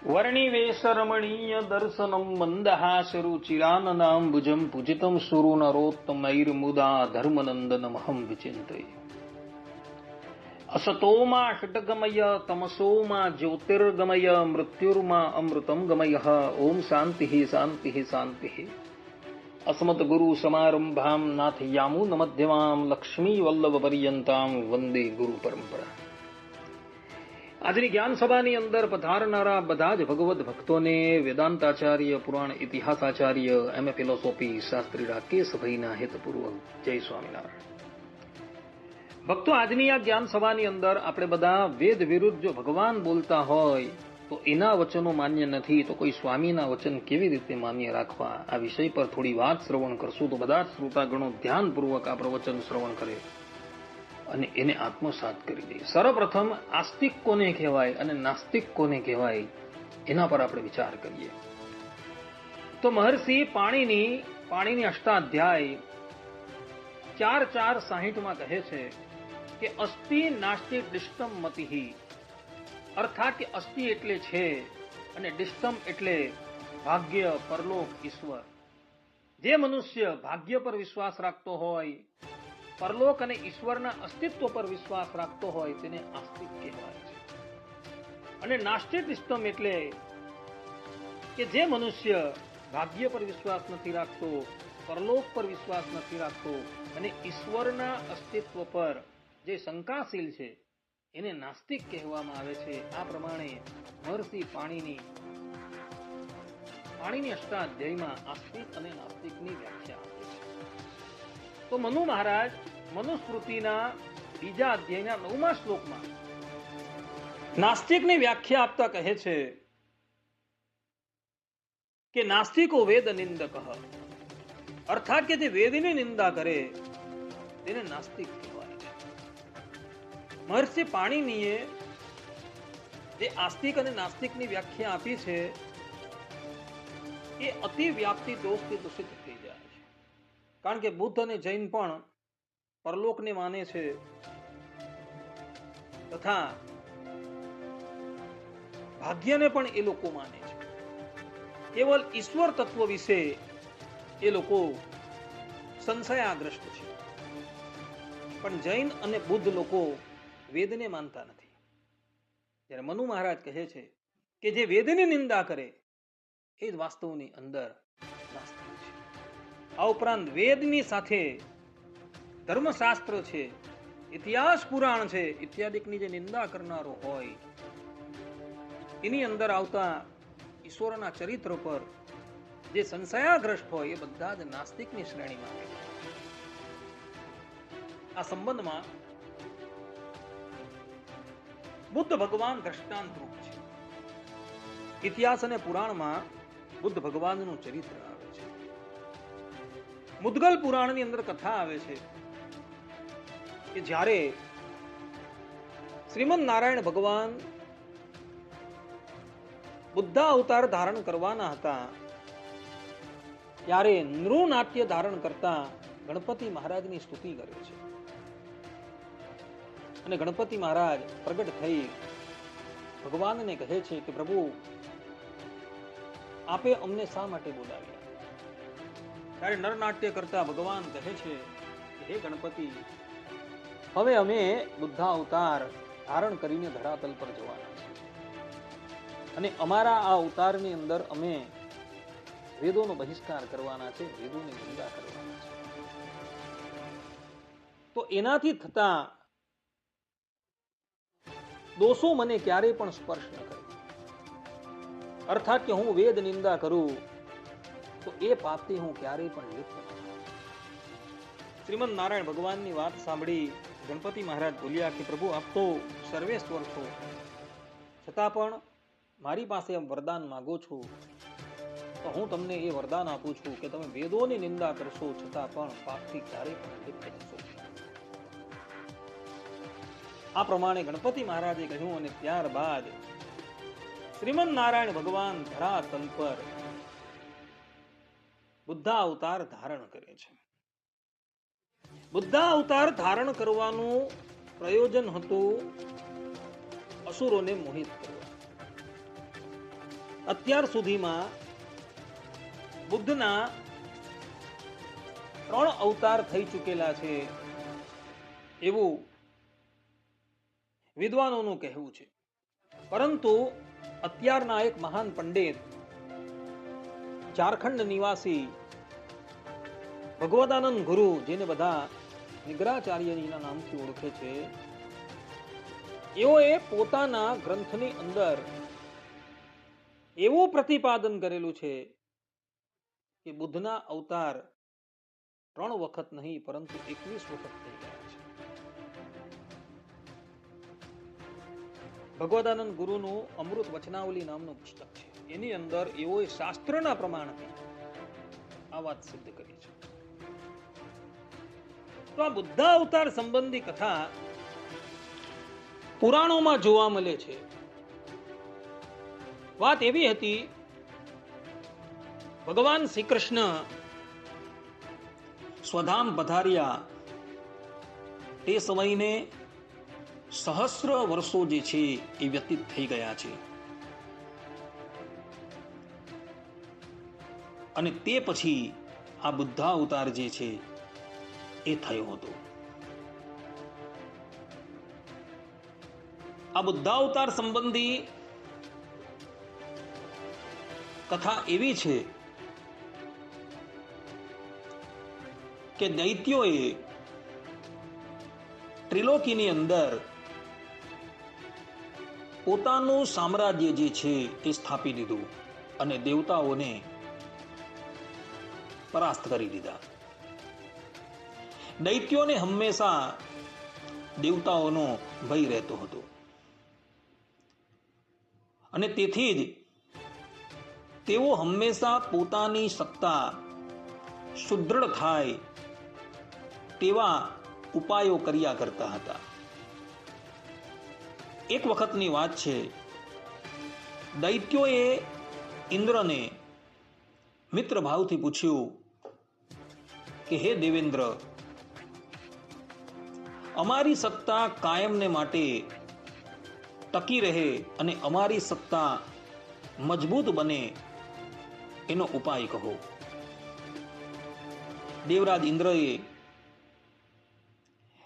વર્ણિવેશરમણીય દર્શનમ મંદહાસરુચિરાનનાંબુજમ પૂજિતમ સુરુનરોત્તમૈર્મુદા ધર્મનંદનમહં વિચિંતયે. અસતોમાં ષટ્ગમય તમસોમાં જ્યોતિર્ગમય મૃત્યુર્મા અમૃતમ ગમય. ઓમ શાંતિ શાંતિ શાંતિ. અસ્મદ્ગુરુ સમારંભામ નાથયામૂન મધ્યમામ લક્ષ્મી વલ્લભ પર્યંતામ વંદે ગુરુ પરંપરા. આજની જ્ઞાન સભાની અંદર પધારનારા બધા જ ભગવદ ભક્તોને વેદાંતાચાર્ય, પુરાણ ઇતિહાસાચાર્ય, એમ.એ. ફિલોસોફી શાસ્ત્રી રાકેશભાઈના હેતપૂર્વક જય સ્વામિનારાયણ. ભક્તો, આજની આ જ્ઞાન સભાની અંદર આપણે બધા વેદ વિરુદ્ધ જો ભગવાન બોલતા હોય તો એના વચનો માન્ય નથી, તો કોઈ સ્વામીના વચન કેવી રીતે માન્ય રાખવા, આ વિષય પર થોડી વાત શ્રવણ કરશું તો બધા જ શ્રોતાગણો ધ્યાનપૂર્વક આ પ્રવચન શ્રવણ કરે અને એને આત્મસાત કરી દે. સર્વપ્રથમ આસ્તિક કોને કહેવાય અને નાસ્તિક કોને કહેવાય એના પર આપણે વિચાર કરીએ. તો મહર્ષિ પાણીની અષ્ટાધ્યાય 4:4-60 કહે છે કે અસ્તિ નાસ્તિ ડિષ્ટમ મતિહિ, અર્થાત કે અસ્તિ એટલે છે અને ડિષ્ટમ એટલે ભાગ્ય, પરલોક, ઈશ્વર. જે મનુષ્ય ભાગ્ય પર વિશ્વાસ રાખતો હોય, પરલોક અને ઈશ્વરના અસ્તિત્વ પર વિશ્વાસ રાખતો હોય તેને આસ્તિક કહેવાય છે. અને નાસ્તિકિસ્તમ એટલે કે જે મનુષ્ય ભાગ્ય પર વિશ્વાસ નથી રાખતો, પરલોક પર વિશ્વાસ નથી રાખતો અને ઈશ્વરના અસ્તિત્વ પર જે શંકાશીલ છે એને નાસ્તિક કહેવામાં આવે છે. આ પ્રમાણે મહર્ષિ પાણીની અષ્ટાધ્યાયમાં આસ્તિક અને નાસ્તિકની વ્યાખ્યા આપે છે. તો મનુ મહારાજ મનુસ્મૃતિના 2 અધ્યાયના 9મા શ્લોકમાં નાસ્તિકની વ્યાખ્યા આપતા કહે છે કે નાસ્તિકો વેદ નિંદક, અર્થાત કે જે વેદની નિંદા કરે તેને નાસ્તિક કહેવાય છે. મહર્ષિ પાણિનીએ જે આસ્તિક અને નાસ્તિકની વ્યાખ્યા આપી છે એ અતિ વ્યાપ્તિ દોષથી દૂષિત થઈ જાય છે. કારણ કે બુદ્ધ અને જૈન પણ પરલોકને માને છે તથા ભાગ્યને પણ એ લોકો માને છે. કેવલ ઈશ્વર તત્વ વિશે એ લોકો સંશયાગ્રસ્ત છે. પણ જૈન અને બુદ્ધ લોકો વેદને માનતા નથી. જ્યારે મનુ મહારાજ કહે છે કે જે વેદની નિંદા કરે એ જ વાસ્તવની અંદર નાસ્તિક છે. આ ઉપરાંત વેદની સાથે ધર્મશાસ્ત્ર છે, ઇતિહાસ પુરાણ છે ઇત્યાદિકની જે નિંદા કરનારો હોય, એની અંદર આવતા ઈશ્વરના ચરિત્ર પર જે સંશયાગ્રસ્ત હોય એ બધા જ નાસ્તિકની શ્રેણીમાં આવે છે. આ સંબંધમાં બુદ્ધ ભગવાન દ્રષ્ટાંત રૂપ છે. ઇતિહાસ અને પુરાણમાં બુદ્ધ ભગવાનનું ચરિત્ર આવે છે. મુદ્ગલ પુરાણની અંદર કથા આવે છે કે જ્યારે શ્રીમદ નારાયણ ભગવાન બુદ્ધા અવતાર ધારણ કરવાના હતા ત્યારે નૃનાટ્ય ધારણ કરતા ગણપતિ મહારાજની સ્તુતિ કરે છે. અને ગણપતિ મહારાજ પ્રગટ થઈ ભગવાનને કહે છે કે પ્રભુ, આપે અમને શા માટે બોલાવ્યા? ત્યારે નરનાટ્ય કરતા ભગવાન કહે છે કે હે ગણપતિ, હવે અમે બુદ્ધા અવતાર ધારણ કરીને ધરાતલ પર જવાના છે અને અમારા આ અવતારની અંદર અમે વેદોનો બહિષ્કાર કરવાના છે, વેદોની નિંદા કરવાના છે. તો એનાથી થતા દોષો મને ક્યારેય પણ સ્પર્શ ન કરે. અર્થાત કે હું વેદ નિંદા કરું તો એ પાપથી હું ક્યારેય પણ લિપ્ત ન થઉં. શ્રીમદ નારાયણ ભગવાનની વાત સાંભળી ગણપતિ મહારાજ બોલ્યા કે પ્રભુ, આપ તો સર્વેશ્વર છો, છતાં પણ મારી પાસે વરદાન માંગો છો તો હું તમને એ વરદાન આપું છું કે તમે વેદોની નિંદા કરશો છતાં પણ પાપથી ક્યારેય પણ લિપ્ત થશો. આ પ્રમાણે ગણપતિ મહારાજે કહ્યું અને ત્યારબાદ શ્રીમદ નારાયણ ભગવાન ધરાતલ પર બુદ્ધા અવતાર ધારણ કરે છે. બુદ્ધા અવતાર ધારણ કરવાનું પ્રયોજન હતું અસુરોને મોહિત કરવા. અત્યાર સુધીમાં બુદ્ધના 3 અવતાર થઈ ચૂકેલા છે એવું વિદ્વાનોનું કહેવું છે. પરંતુ અત્યારના એક મહાન પંડિત, ઝારખંડ નિવાસી ભગવદાનંદ ગુરુ, જેને બધા નિગ્રાચાર્યજીના નામથી ઓળખે છે, એઓએ પોતાના ગ્રંથની અંદર એવું પ્રતિપાદન કરેલું છે કે બુદ્ધના અવતાર 3 વખત નહીં પરંતુ 21 વખત થઈ ગયા છે. ભગવદાનંદ ગુરુનું અમૃત વચનાવલી નામનું પુસ્તક છે, એની અંદર એઓએ શાસ્ત્રના પ્રમાણથી આ વાત સિદ્ધ કરી છે. તો આ બુદ્ધ અવતાર સંબંધી કથા પુરાણોમાં જોવા મળે છે. વાત એવી હતી, ભગવાન શ્રી કૃષ્ણ સ્વધામ પધાર્યા તે સમયને સહસ્ર વર્ષો જે છે એ વ્યતીત થઈ ગયા છે. અને તે પછી આ બુદ્ધાવતાર જે છે એ થયો હતો. આ બુદ્ધાવતાર સંબંધી કથા એવી છે કે દૈત્યોએ ત્રિલોકીની અંદર પોતાનું સામ્રાજ્ય જે છે એ સ્થાપી દીધું અને દેવતાઓને પરાસ્ત કરી દીધા. દૈત્યોને હંમેશા દેવતાઓનો ભય રહેતો હતો અને તેથી જ તેઓ હંમેશા પોતાની સત્તા સુદૃઢ થાય તેવા ઉપાયો કર્યા કરતા હતા. એક વખતની વાત છે, દૈત્યોએ ઇન્દ્રને મિત્ર ભાવથી પૂછ્યું કે હે દેવેન્દ્ર, અમારી સત્તા કાયમને માટે ટકી રહે અને અમારી સત્તા મજબૂત બને એનો ઉપાય કહો. દેવરાજ ઇન્દ્રએ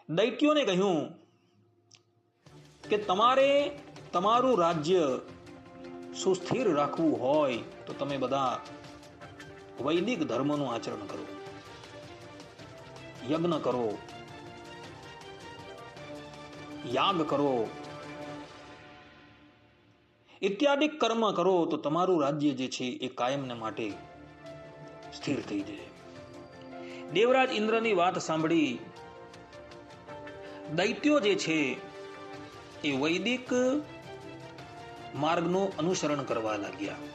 દૈત્યોને કહ્યું કે તમારે તમારું રાજ્ય સુસ્થિર રાખવું હોય તો તમે બધા વૈદિક ધર્મનું આચરણ કરો, યજ્ઞ કરો, યાગ કરો, ઇત્યાદિ કર્મ કરો તો તમારું રાજ્ય જે છે એ કાયમને માટે સ્થિર થઈ જાય. દેવરાજ ઇન્દ્રની વાત સાંભળી દૈત્યો જે છે એ વૈદિક માર્ગનું અનુસરણ કરવા લાગ્યા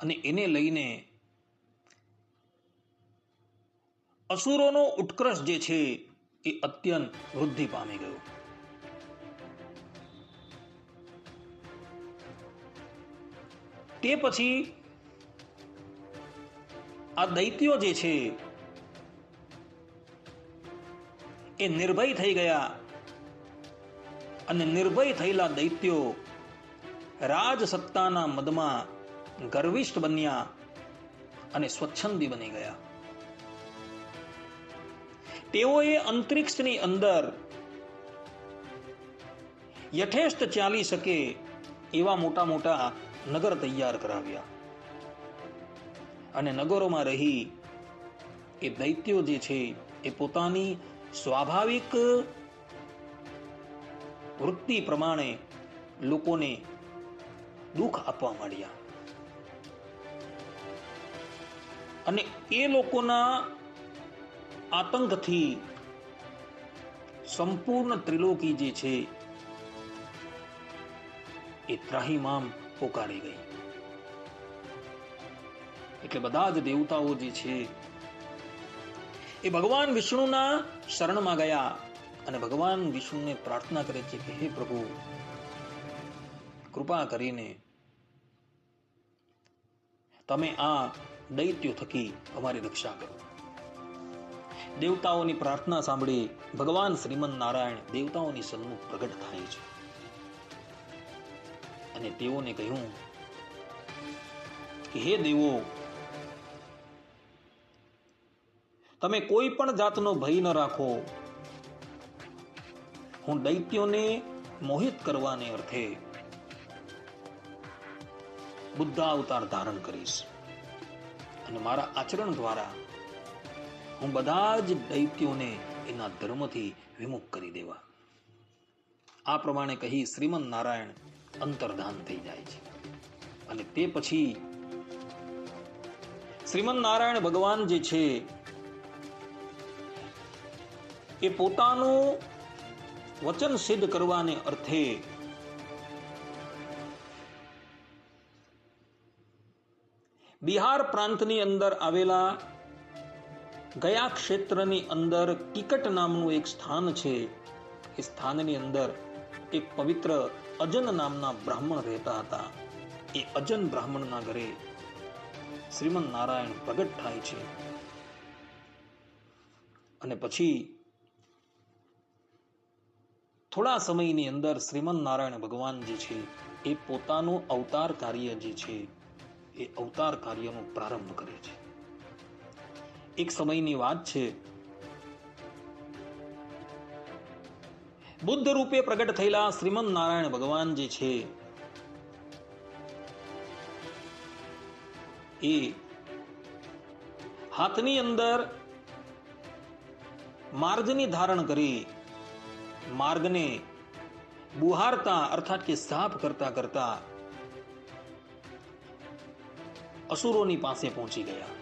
અને એને લઈને અસુરોનો ઉત્કર્ષ જે છે એ અત્યંત વૃદ્ધિ પામી ગયો. તે પછી આ દૈત્યો જે છે એ નિર્ભય થઈ ગયા અને નિર્ભય થયેલા દૈત્યો રાજ સત્તાના મદમાં ગર્વિષ્ઠ બન્યા અને સ્વચ્છંદી બની ગયા. તેઓએ અંતરિક્ષની અંદર યથેષ્ટ ચાલી શકે એવા મોટા મોટા નગર તૈયાર કરાવ્યા અને નગરોમાં રહી એ દૈત્યો જે છે એ પોતાની સ્વાભાવિક વૃત્તિ પ્રમાણે લોકોને દુઃખ આપવા માંડ્યા અને એ લોકોના આતંકથી સંપૂર્ણ ત્રિલોકી જે છે એ ત્રાહિમામ પોકારી ગઈ. એટલે બધા જ દેવતાઓ જે છે એ ભગવાન વિષ્ણુના શરણમાં ગયા અને ભગવાન વિષ્ણુને પ્રાર્થના કરે છે કે હે પ્રભુ, કૃપા કરીને તમે આ દૈત્યો થકી અમારી રક્ષા કરો. દેવતાઓની પ્રાર્થના સાંભળી ભગવાન શ્રીમન નારાયણ દેવતાઓની સન્મુખ પ્રગટ થાય છે અને તેઓને કહ્યું કે હે દેવો, તમે કોઈ પણ જાતનો ભય ન રાખો. હું દૈત્યોને મોહિત કરવાને અર્થે બુદ્ધ અવતાર ધારણ કરીશ અને મારા આચરણ દ્વારા હું બધા જ દૈત્યોને એના ધર્મથી વિમુખ કરી દેવા. આ પ્રમાણે કહી શ્રીમન નારાયણ અંતર્ધાન થઈ જાય છે. અને તે પછી શ્રીમન નારાયણ ભગવાન જે છે એ પોતાનું વચન સિદ્ધ કરવાને અર્થે બિહાર પ્રાંતની અંદર આવેલા ગયા ક્ષેત્રની અંદર કિકટ નામનું એક સ્થાન છે. એ સ્થાનની અંદર એક પવિત્ર અજન નામના બ્રાહ્મણ રહેતા હતા. એ અજન બ્રાહ્મણના ઘરે શ્રીમન નારાયણ પ્રગટ થાય છે. અને પછી થોડા સમયની અંદર શ્રીમન નારાયણ ભગવાન જે છે એ પોતાનું અવતાર કાર્ય જે છે એ અવતાર કાર્યનો પ્રારંભ કરે છે. એક સમયની વાત છે, બુદ્ધ રૂપે પ્રગટ થયેલા શ્રીમન નારાયણ ભગવાન જે છે એ હાથની અંદર માર્ગની ધારણ કરી માર્ગને બુહારતા અર્થાત કે સાફ કરતા કરતા અસુરોની પાસે પહોંચી ગયા.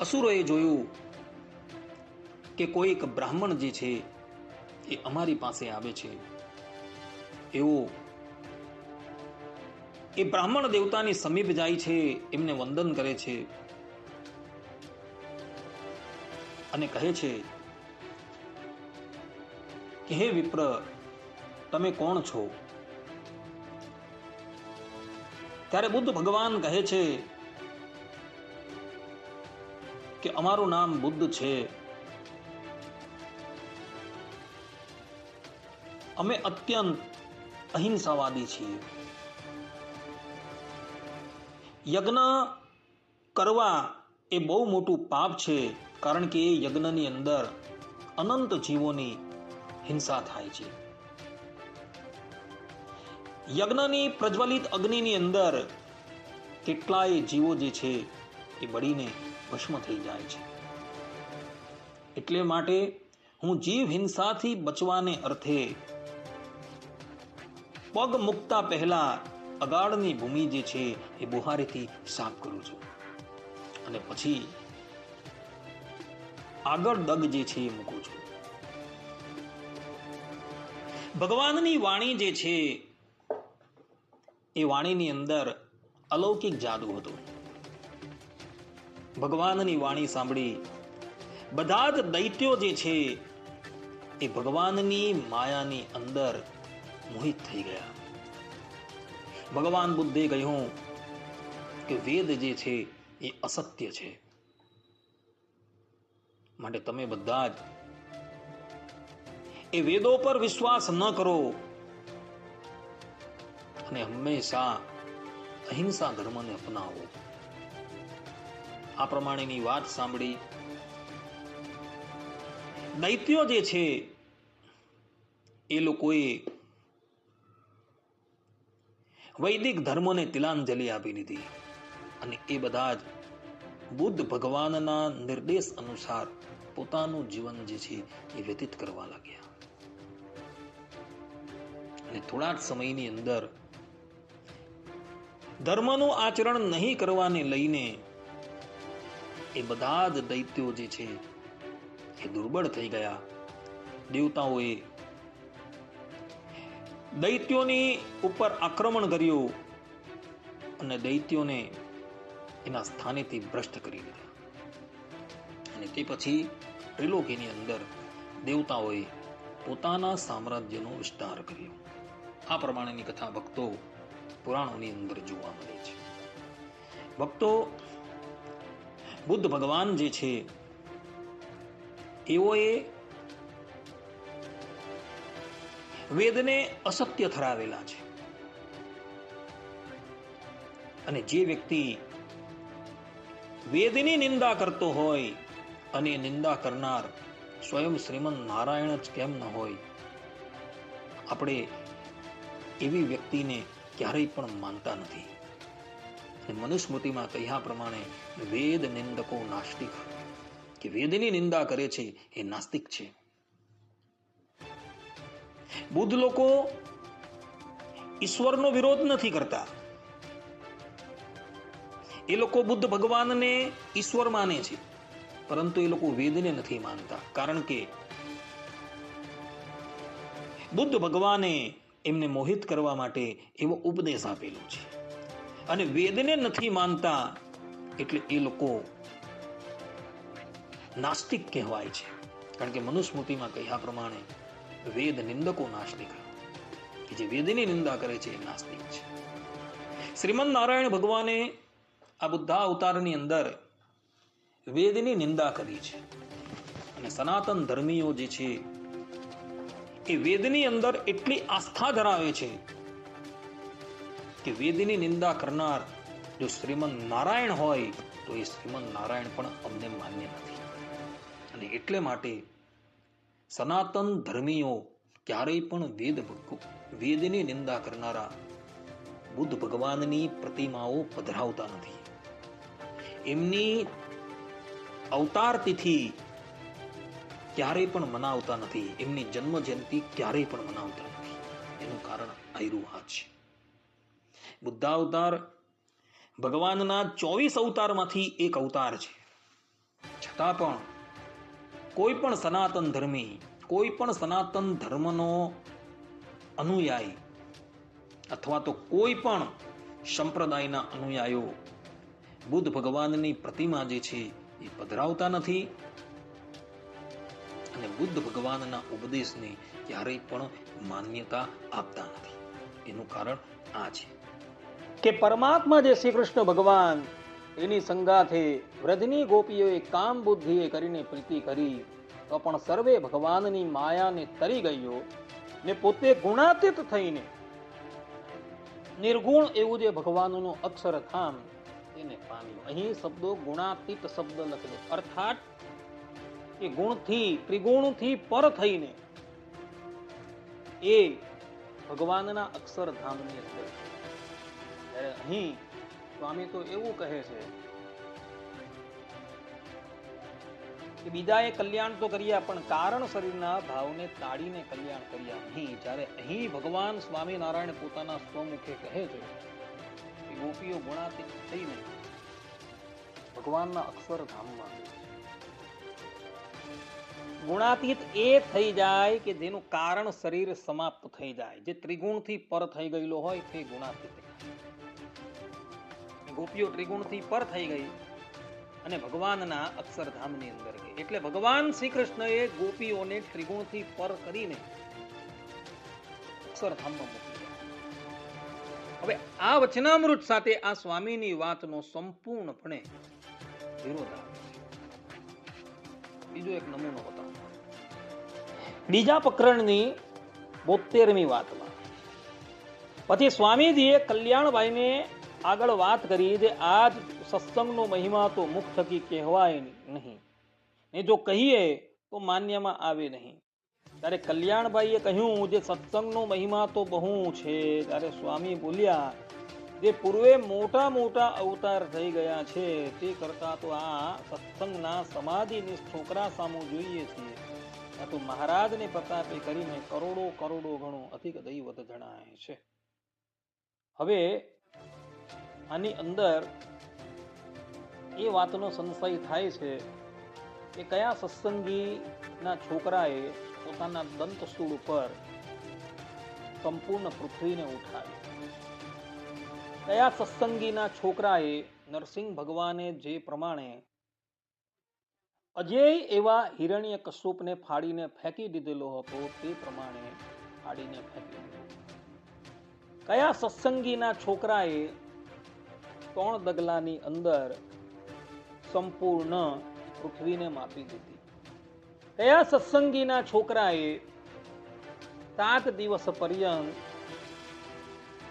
અસુરોએ જોયું કે કોઈક બ્રાહ્મણ જે છે એ અમારી પાસે આવે છે. એવો એ બ્રાહ્મણ દેવતાની સમીપ જાય છે, એમને વંદન કરે છે અને કહે છે કે હે વિપ્ર, તમે કોણ છો? ત્યારે બુદ્ધ ભગવાન કહે છે કે અમારું નામ બુદ્ધ છે. અમે અત્યંત અહિંસાવાદી છીએ. યજ્ઞ કરવા એ બહુ મોટું પાપ છે, કારણ કે એ યજ્ઞની અંદર અનંત જીવોની હિંસા થાય છે. યજ્ઞની પ્રજ્વલિત અગ્નિની અંદર કેટલાય જીવો જે છે એ બળીને ભસ્મ થઈ જાય છે. એટલે માટે હું જીવ હિંસાથી બચવાને અર્થે પગ મૂકતા પહેલા અગાડની ભૂમિ જે છે એ બુહારીથી સાફ કરું છું અને પછી આગળ દગ જે છે એ મૂકું છું. ભગવાનની વાણી જે છે એ વાણીની અંદર અલૌકિક જાદુ હતો. ભગવાનની વાણી સાંભળી બધા જ દૈત્યો જે છે એ ભગવાનની માયાની અંદર મોહિત થઈ ગયા. ભગવાન બુદ્ધે કહ્યું કે વેદ જે છે એ અસત્ય છે, માટે તમે બધા જ એ વેદો પર વિશ્વાસ ન કરો અને હંમેશા અહિંસા ધર્મને અપનાવો. આ પ્રમાણેની વાત સાંભળી દૈત્યો જે છે એ લોકોએ વૈદિક ધર્મને તિલાંજલિ આપી દીધી અને એ બધા જ બુદ્ધ ભગવાનના નિર્દેશ અનુસાર પોતાનું જીવન જે છે એ વ્યતીત કરવા લાગ્યા. અને થોડા જ સમયની અંદર ધર્મનું આચરણ નહીં કરવાને લઈને એ બધા જ દૈત્યો જે છે એ દુર્બળ થઈ ગયા. દેવતાઓએ દૈત્યોની ઉપર આક્રમણ કર્યું અને દૈત્યોને એના સ્થાનેથી ભ્રષ્ટ કરી દીધા. અને તે પછી ત્રિલોકીની અંદર દેવતાઓએ પોતાના સામ્રાજ્યનો વિસ્તાર કર્યો. આ પ્રમાણેની કથા ભક્તો પુરાણોની અંદર જોવા મળે છે. ભક્તો, બુદ્ધ ભગવાન જે છે એઓએ વેદને અસત્ય ઠરાવેલા છે અને જે વ્યક્તિ વેદની નિંદા કરતો હોય અને નિંદા કરનાર સ્વયં શ્રીમન નારાયણ જ કેમ ન હોય, આપણે એવી વ્યક્તિને ક્યારેય પણ માનતા નથી. મનુસ્મૃતિમાં કહ્યા પ્રમાણે વેદ નિંદકો નાસ્તિક, કે વેદની નિંદા કરે છે એ નાસ્તિક છે. બુદ્ધ લોકો ઈશ્વરનો વિરોધ નથી કરતા. એ લોકો બુદ્ધ ભગવાનને ઈશ્વર માને છે, પરંતુ એ લોકો વેદને નથી માનતા. કારણ કે બુદ્ધ ભગવાને એમને મોહિત કરવા માટે એવો ઉપદેશ આપેલો છે, અને વેદને નથી માનતા એટલે એ લોકો નાસ્તિક કહેવાય છે. કારણ કે મનુસ્મૃતિમાં કહ્યા પ્રમાણે વેદ નિંદકો નાસ્તિક, કે જે વેદની નિંદા કરે છે એ નાસ્તિક છે. શ્રીમન નારાયણ ભગવાને આ બુદ્ધા અવતારની અંદર વેદની નિંદા કરી છે, અને સનાતન ધર્મીઓ જે છે એ વેદની અંદર એટલી આસ્થા ધરાવે છે કે વેદની નિંદા કરનાર જો શ્રીમન નારાયણ હોય તો એ શ્રીમન નારાયણ પણ અમને માન્ય નથી. અને એટલે માટે સનાતન ધર્મીઓ ક્યારેય પણ વેદની નિંદા કરનારા બુદ્ધ ભગવાનની પ્રતિમાઓ પધરાવતા નથી. એમની અવતાર તિથિ ક્યારેય પણ મનાવતા નથી. એમની જન્મ જયંતિ ક્યારેય પણ મનાવતા નથી. એનું કારણ આયરું આ છે. બુદ્ધાવતાર ભગવાનના 24 અવતારમાંથી એક અવતાર છે. છતાં પણ કોઈ પણ સનાતન ધર્મી, કોઈ પણ સનાતન ધર્મનો અનુયાયી અથવા તો કોઈ પણ સંપ્રદાયના અનુયાયીઓ બુદ્ધ ભગવાનની પ્રતિમા જે છે એ પધરાવતા નથી, અને બુદ્ધ ભગવાનના ઉપદેશને ક્યારેય પણ માન્યતા આપતા નથી. એનું કારણ આ છે કે પરમાત્મા જે શ્રી કૃષ્ણ ભગવાન એની સંગાથે વ્રજની ગોપીઓએ કામ બુદ્ધિએ કરીને પ્રીતિ કરી તો પણ સર્વે ભગવાનની માયાને તરી ગયો ને પોતે ગુણાતીત થઈને નિર્ગુણ એવું જે ભગવાનનું અક્ષરધામ એને પામ્યું. અહીં શબ્દો ગુણાતીત શબ્દ લખેલો, અર્થાત એ ગુણથી ત્રિગુણથી પર થઈને એ ભગવાનના અક્ષરધામની અંદર. અહીં સ્વામી તો એવું કહે છે કે બીજાએ કલ્યાણ તો કર્યા પણ કારણ શરીરના ભાવને તાળીને કલ્યાણ કર્યા નહીં. જ્યારે અહીં ભગવાન સ્વામિનારાયણ પોતાના સ્વમુખે કહે છે કે ગોપીઓ ગુણાતીત થઈને ભગવાનના અક્ષરધામમાં. ગુણાતીત એ થઈ જાય કે જેનું કારણ શરીર સમાપ્ત થઈ જાય, જે ત્રિગુણથી પર થઈ ગયેલો હોય તે ગુણાતીત. ગોપીઓ ત્રિગુણથી પર થઈ ગઈ અને ભગવાનના અક્ષરધામની અંદર ગઈ. એટલે ભગવાન શ્રી કૃષ્ણએ ગોપીઓને ત્રિગુણથી પર કરીને અક્ષરધામમાં મોકલી. હવે આ વચનામૃત સાથે આ સ્વામીની વાતનો સંપૂર્ણપણે વિરોધ આવે છે. બીજો એક નમૂનો બતાવો. બીજા પ્રકરણની 72મી વાતમાં પછી સ્વામીજીએ કલ્યાણભાઈને આગળ વાત કરી જે આજ સત્સંગનો મહિમા તો મુખ થકી કહેવાય નહીં, ને જો કહીએ તો માન્યમાં આવે નહીં. ત્યારે કલ્યાણભાઈએ કહ્યું જે સત્સંગનો મહિમા તો બહુ છે. ત્યારે સ્વામી બોલ્યા જે પૂર્વે મોટા મોટા અવતાર થઈ ગયા છે તે કરતા તો આ સત્સંગના સમાધિની છોકરા સામું જોઈએ છીએ. આ તો મહારાજને પ્રતાપે કરીને કરોડો કરોડો ગણો અધિક દૈવત જણાય છે. હવે આની અંદર એ વાતનો સંશય થાય છે કે કયા સત્સંગીના છોકરાએ પોતાના દંતસ્તૂળ ઉપર સંપૂર્ણ પૃથ્વીને ઉઠાવી, કયા સત્સંગીના છોકરાએ નરસિંહ ભગવાને જે પ્રમાણે અજેય એવા હિરણ્ય કશ્યપને ફાડીને ફેંકી દીધેલો હતો તે પ્રમાણે ફાડીને ફેંકી દીધો. કયા સત્સંગીના છોકરાએ 3 ડગલાની અંદર સંપૂર્ણ પૃથ્વીને માપી દીધી. કયા સત્સંગીના છોકરાએ 7 દિવસ પર્યંત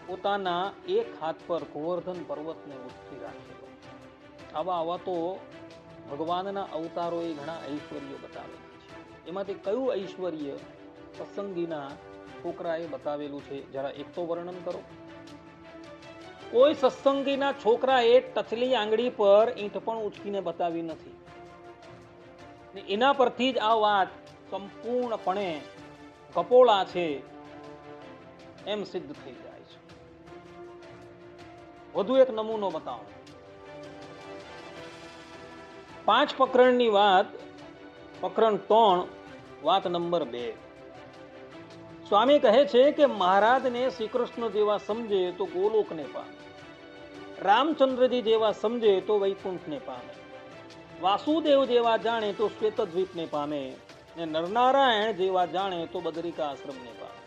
પોતાના એક હાથ પર ગોવર્ધન પર્વતને ઉચકી રાખેલો. આવા તો ભગવાનના અવતારોએ ઘણા ઐશ્વર્ય બતાવેલા છે. એમાંથી કયું ઐશ્વર્ય સત્સંગીના છોકરાએ બતાવેલું છે જરા એક તો વર્ણન કરો. કોઈ સત્સંગીના છોકરાએ ટચલી આંગળી પર ઈંટ પણ ઉચકીને બતાવી નથી. એના પરથી જ આ વાત સંપૂર્ણપણે કપોળા છે એમ સિદ્ધ થઈ જાય છે. વધુ એક નમૂનો બતાવો. 5 પ્રકરણની વાત, પ્રકરણ 3 વાત નંબર 2. સ્વામી કહે છે કે મહારાજને શ્રી કૃષ્ણ જેવા સમજે તો ગોલોકને પામે, રામચંદ્રજી જેવા સમજે તો વૈકુંઠને પામે, વાસુદેવ જેવા જાણે તો શ્વેતદ્વીપને પામે, ને નરનારાયણ જેવા જાણે તો બદરિકા આશ્રમને પામે.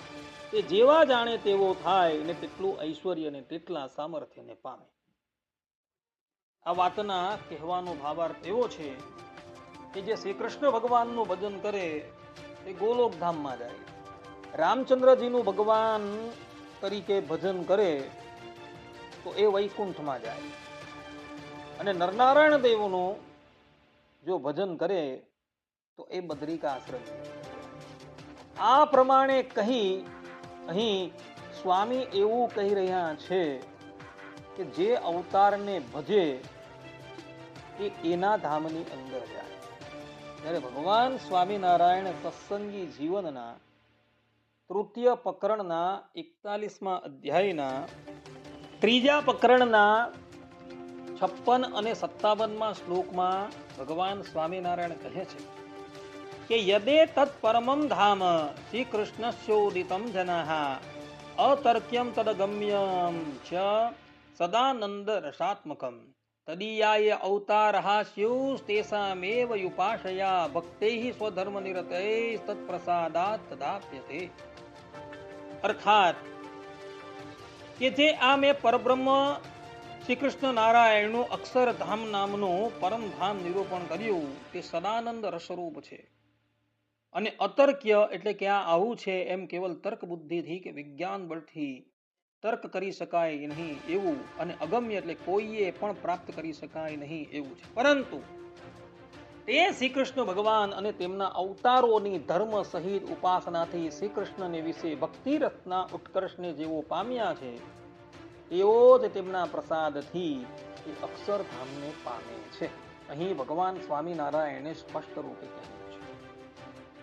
તે જેવા જાણે તેવો થાય ને તેટલું ઐશ્વર્ય ને તેટલા સામર્થ્યને પામે. આ વાતના કહેવાનો ભાવાર્થ એવો છે કે જે શ્રી કૃષ્ણ ભગવાનનું ભજન કરે તે ગોલોક ધામમાં જાય, રામચંદ્રજીનું ભગવાન તરીકે ભજન કરે તો એ વૈકુંઠમાં જાય, અને નરનારાયણ દેવનું જો ભજન કરે તો એ બદ્રિકા આશ્રમ. આ પ્રમાણે કહી અહીં સ્વામી એવું કહી રહ્યા છે કે જે અવતારને ભજે એ એના ધામની અંદર જાય. જ્યારે ભગવાન સ્વામિનારાયણ સત્સંગી જીવનના તૃતીય પ્રકરણના 41મા અધ્યાયના ત્રીજા પ્રકરણના 56 અને 57મા શ્લોકમાં ભગવાન સ્વામિનારાયણ કહે છે કે યદે તત્ પરમમ ધામ શ્રી કૃષ્ણસ્યોદિતમ જનાઃ અતર્ક્યમ તદગમ્યમ ચ સદાનંદ રસાત્મકમ તદીયાય અવતારઃ સ્યુસ્તેષામેવ યુપાશયા ભક્તૈઃ સ્વધર્મ નિરતૈઃ તત્પ્રસાદાત તદાપ્યતે. અર્થાત કે જે આ મેં પરબ્રહ્મ શ્રી કૃષ્ણ નારાયણનું અક્ષરધામ નામનું પરમધામ નિરૂપણ કર્યું તે સદાનંદ રસરૂપ છે, અને અતર્ક્ય એટલે કે આ આવું છે એમ કેવલ તર્ક બુદ્ધિથી કે વિજ્ઞાન બળથી તર્ક કરી શકાય નહીં એવું, અને અગમ્ય એટલે કોઈએ પણ પ્રાપ્ત કરી શકાય નહીં એવું છે. પરંતુ તે શ્રી કૃષ્ણ ભગવાન અને તેમના અવતારોની ધર્મ સહિત ઉપાસનાથી શ્રી કૃષ્ણને વિશે ભક્તિ રસના ઉત્કર્ષને જેવો પામ્યા છે એવો જ તેમના પ્રસાદથી એ અક્ષરધામને પામે છે. અહીં ભગવાન સ્વામિનારાયણે સ્પષ્ટ રૂપે કહ્યું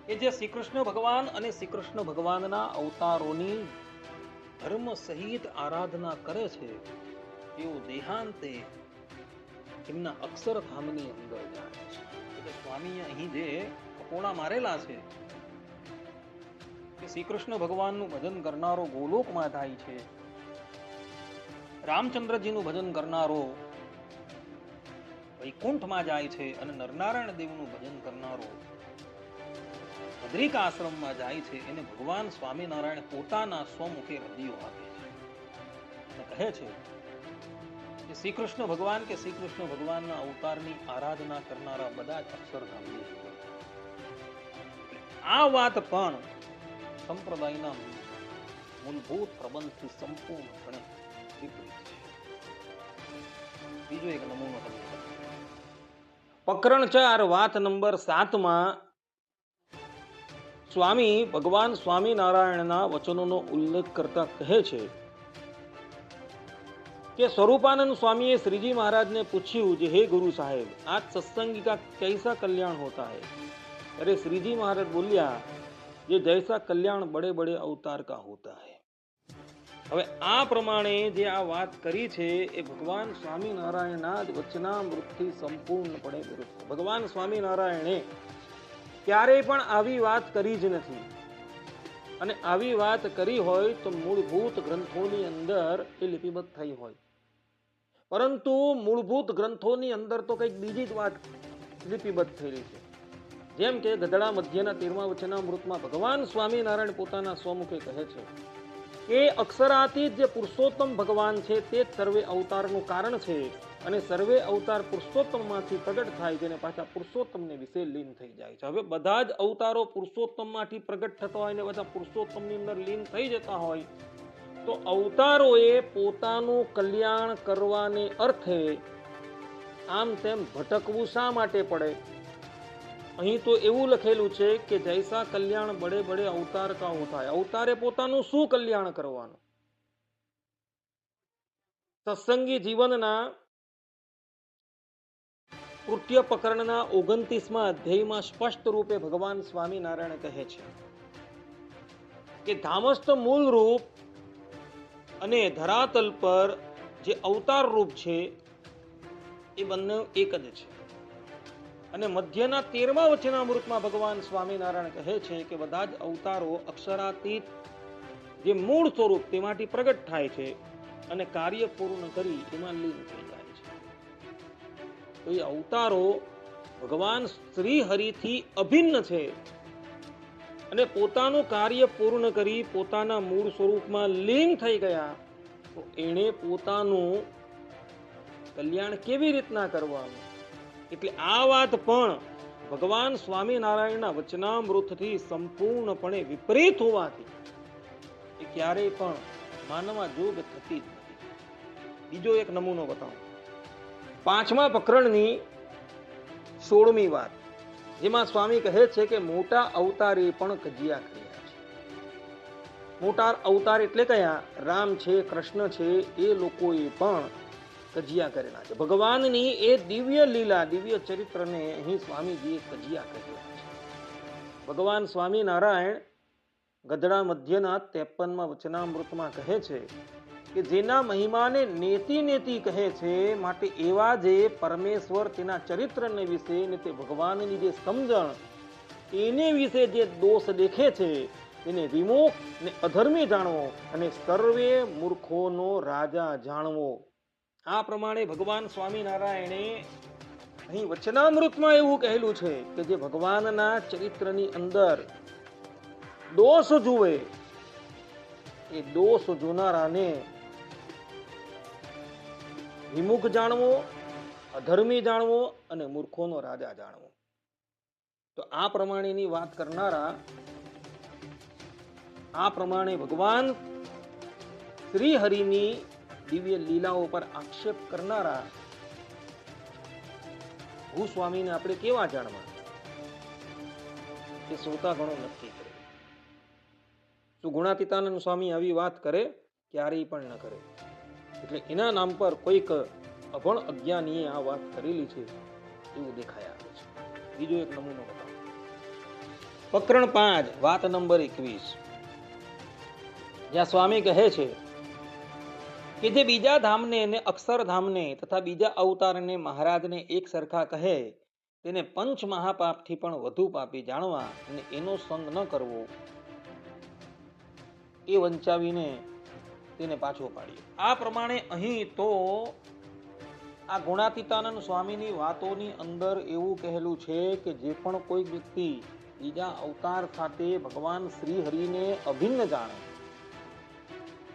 છે કે જે શ્રી કૃષ્ણ ભગવાન અને શ્રી કૃષ્ણ ભગવાનના અવતારોની ધર્મ સહિત આરાધના કરે છે એવો દેહાંતે તેમના અક્ષરધામની અંદર જાય છે. એટલે સ્વામીએ અહીં જે કપોળા મારેલા છે કે શ્રી કૃષ્ણ ભગવાનનું ભજન કરનારો ગોલોકમાં થાય છે, રામચંદ્રજીનું ભજન કરનારો વૈકુંઠમાં જાય છે, અને નરનારાયણ દેવનું ભજન કરનારો બદ્રિકા આશ્રમમાં જાય છે. એને ભગવાન સ્વામિનારાયણ પોતાના સ્વમુખે હૃદયો આપે છે અને કહે છે કે શ્રી કૃષ્ણ ભગવાન કે શ્રી કૃષ્ણ ભગવાનના અવતારની આરાધના કરનારા બધા જ અક્ષરધામની. આ વાત પણ સંપ્રદાયના મૂળભૂત પ્રબંધથી સંપૂર્ણપણે વિપરીત છે. બીજો એક નમૂનો પ્રકરણ 4 વાત નંબર 7માં સ્વામી ભગવાન સ્વામિનારાયણના વચનોનો ઉલ્લેખ કરતા કહે છે કે સ્વરૂપાનંદ સ્વામીએ શ્રીજી महाराज ने पूछ्યું जे हे गुरु साहेब आज सत्संगी का कैसा कल्याण होता है? अरे श्रीजी महाराज बोलिया ये जैसा कल्याण बड़े बड़े अवतार का होता है. હવે આ પ્રમાણે જે આ વાત કરી છે એ ભગવાન સ્વામિનારાયણના જ વચનામૃતથી સંપૂર્ણપણે વિરુદ્ધ. ભગવાન સ્વામિનારાયણે ક્યારેય પણ આવી વાત કરી જ નથી, અને આવી વાત કરી હોય તો મૂળભૂત ગ્રંથોની અંદર એ લિપિબદ્ધ થઈ હોય, પરંતુ મૂળભૂત ગ્રંથોની અંદર તો કંઈક બીજી જ વાત લિપિબદ્ધ થયેલી છે. જેમ કે ગધડા મધ્યના 13મા વચનામૃતમાં ભગવાન સ્વામિનારાયણ પોતાના સ્વમુખે કહે છે કે અક્ષરાતીત જે પુરુષોત્તમ ભગવાન છે તે જ સર્વે અવતારનું કારણ છે, અને સર્વે અવતાર પુરુષોત્તમમાંથી પ્રગટ થાય છે અને પાછા પુરુષોત્તમને વિશે લીન થઈ જાય છે. હવે બધા જ અવતારો પુરુષોત્તમમાંથી પ્રગટ થતા હોય ને બધા પુરુષોત્તમની અંદર લીન થઈ જતા હોય તો અવતારોએ પોતાનું કલ્યાણ કરવાને અર્થે આમ તેમ ભટકવું શા માટે પડે? અહીં તો એવું લખેલું છે કે જૈસા કલ્યાણ બડે બડે અવતાર કા હોતા હૈ. અવતારે પોતાનું શું કલ્યાણ કરવાનું? સત્સંગી જીવનના કૃત્ય પ્રકરણના 29મા અધ્યાયમાં સ્પષ્ટ રૂપે ભગવાન સ્વામિનારાયણ કહે છે કે ધામસ્થ મૂળ રૂપ અને ધરાતલ પર જે અવતાર રૂપ છે એ બંને એક જ છે. અને મધ્યના 13મા વચનામૃતમાં ભગવાન સ્વામિનારાયણ કહે છે કે બધા જ અવતારો અક્ષરાતીત જે મૂળ સ્વરૂપ તેમાંથી પ્રગટ થાય છે અને કાર્ય પૂર્ણ કરી એમાં લીન થઈ જાય છે. તો એ અવતારો ભગવાન શ્રી હરિથી અભિન્ન છે અને પોતાનું કાર્ય પૂર્ણ કરી પોતાના મૂળ સ્વરૂપમાં લીન થઈ ગયા. તો એણે પોતાનું કલ્યાણ કેવી રીતના કરવાનું? એટલે આ વાત પણ ભગવાન સ્વામિનારાયણના વચનામૃતથી સંપૂર્ણપણે વિપરીત હોવાથી એ ક્યારેય પણ માનવા જોગ થતી જ નથી. બીજો એક નમૂનો બતાવો. 5મા પ્રકરણની 16મી વાત, જેમાં સ્વામી કહે છે કે મોટા અવતારે પણ કજિયા કર્યા છે. મોટા અવતાર એટલે કયા? રામ છે, કૃષ્ણ છે, એ લોકોએ પણ કજિયા કરેલા છે. ભગવાનની એ દિવ્ય લીલા, દિવ્ય ચરિત્રને અહીં સ્વામીજીએ કજિયા કરેલા છે. ભગવાન સ્વામિનારાયણ ગધડા મધ્યના 53મા વચનામૃતમાં કહે છે કે જેના મહિમાને નેતિ નેતિ કહે છે, માટે એવા જે પરમેશ્વર તેના ચરિત્રને વિશે ને તે ભગવાનની જે સમજણ એને વિશે જે દોષ દેખે છે તેને વિમુખ ને અધર્મી જાણવો અને સર્વે મૂર્ખોનો રાજા જાણવો. આ પ્રમાણે ભગવાન સ્વામિનારાયણે અહીં વચનામૃતમાં એવું કહેલું છે કે જે ભગવાનના ચરિત્રની અંદર દોષ જુએ એ દોષ જોનારાને વિમુખ જાણવો, અધર્મી જાણવો અને મૂર્ખોનો રાજા જાણવો. તો આ પ્રમાણેની વાત કરનારા, આ પ્રમાણે ભગવાન શ્રી હરિની દિવ્ય લીલાઓ પર આક્ષેપ કરનારા ભૂસ્વામીને આપણે કેવા જાણવા? એ શ્રોતાગણો નક્કી કરે. શું ગુણાતીતાનંદ સ્વામી આવી વાત કરે? ક્યારેય પણ ન કરે. એટલે એના નામ પર કોઈક અભણ અજ્ઞાનીએ આ વાત કરેલી છે એવું દેખાય આવે છે. બીજો એક નમૂનો બતાવો. પ્રકરણ 5 વાત નંબર 21, જ્યાં સ્વામી કહે છે કે જે બીજા ધામને ને અક્ષરધામને તથા બીજા અવતારને મહારાજને એક સરખા કહે તેને પંચ મહાપાપથી પણ વધુ પાપી જાણવા અને એનો સંગ ન કરવો, એ વંચાવીને તેને પાછો પાડ્યો. આ પ્રમાણે અહીં તો આ ગુણાતીતાનંદ સ્વામીની વાતોની અંદર એવું કહેલું છે કે જે પણ કોઈ વ્યક્તિ બીજા અવતાર સાથે ભગવાન શ્રી હરિને અભિન્ન જાણે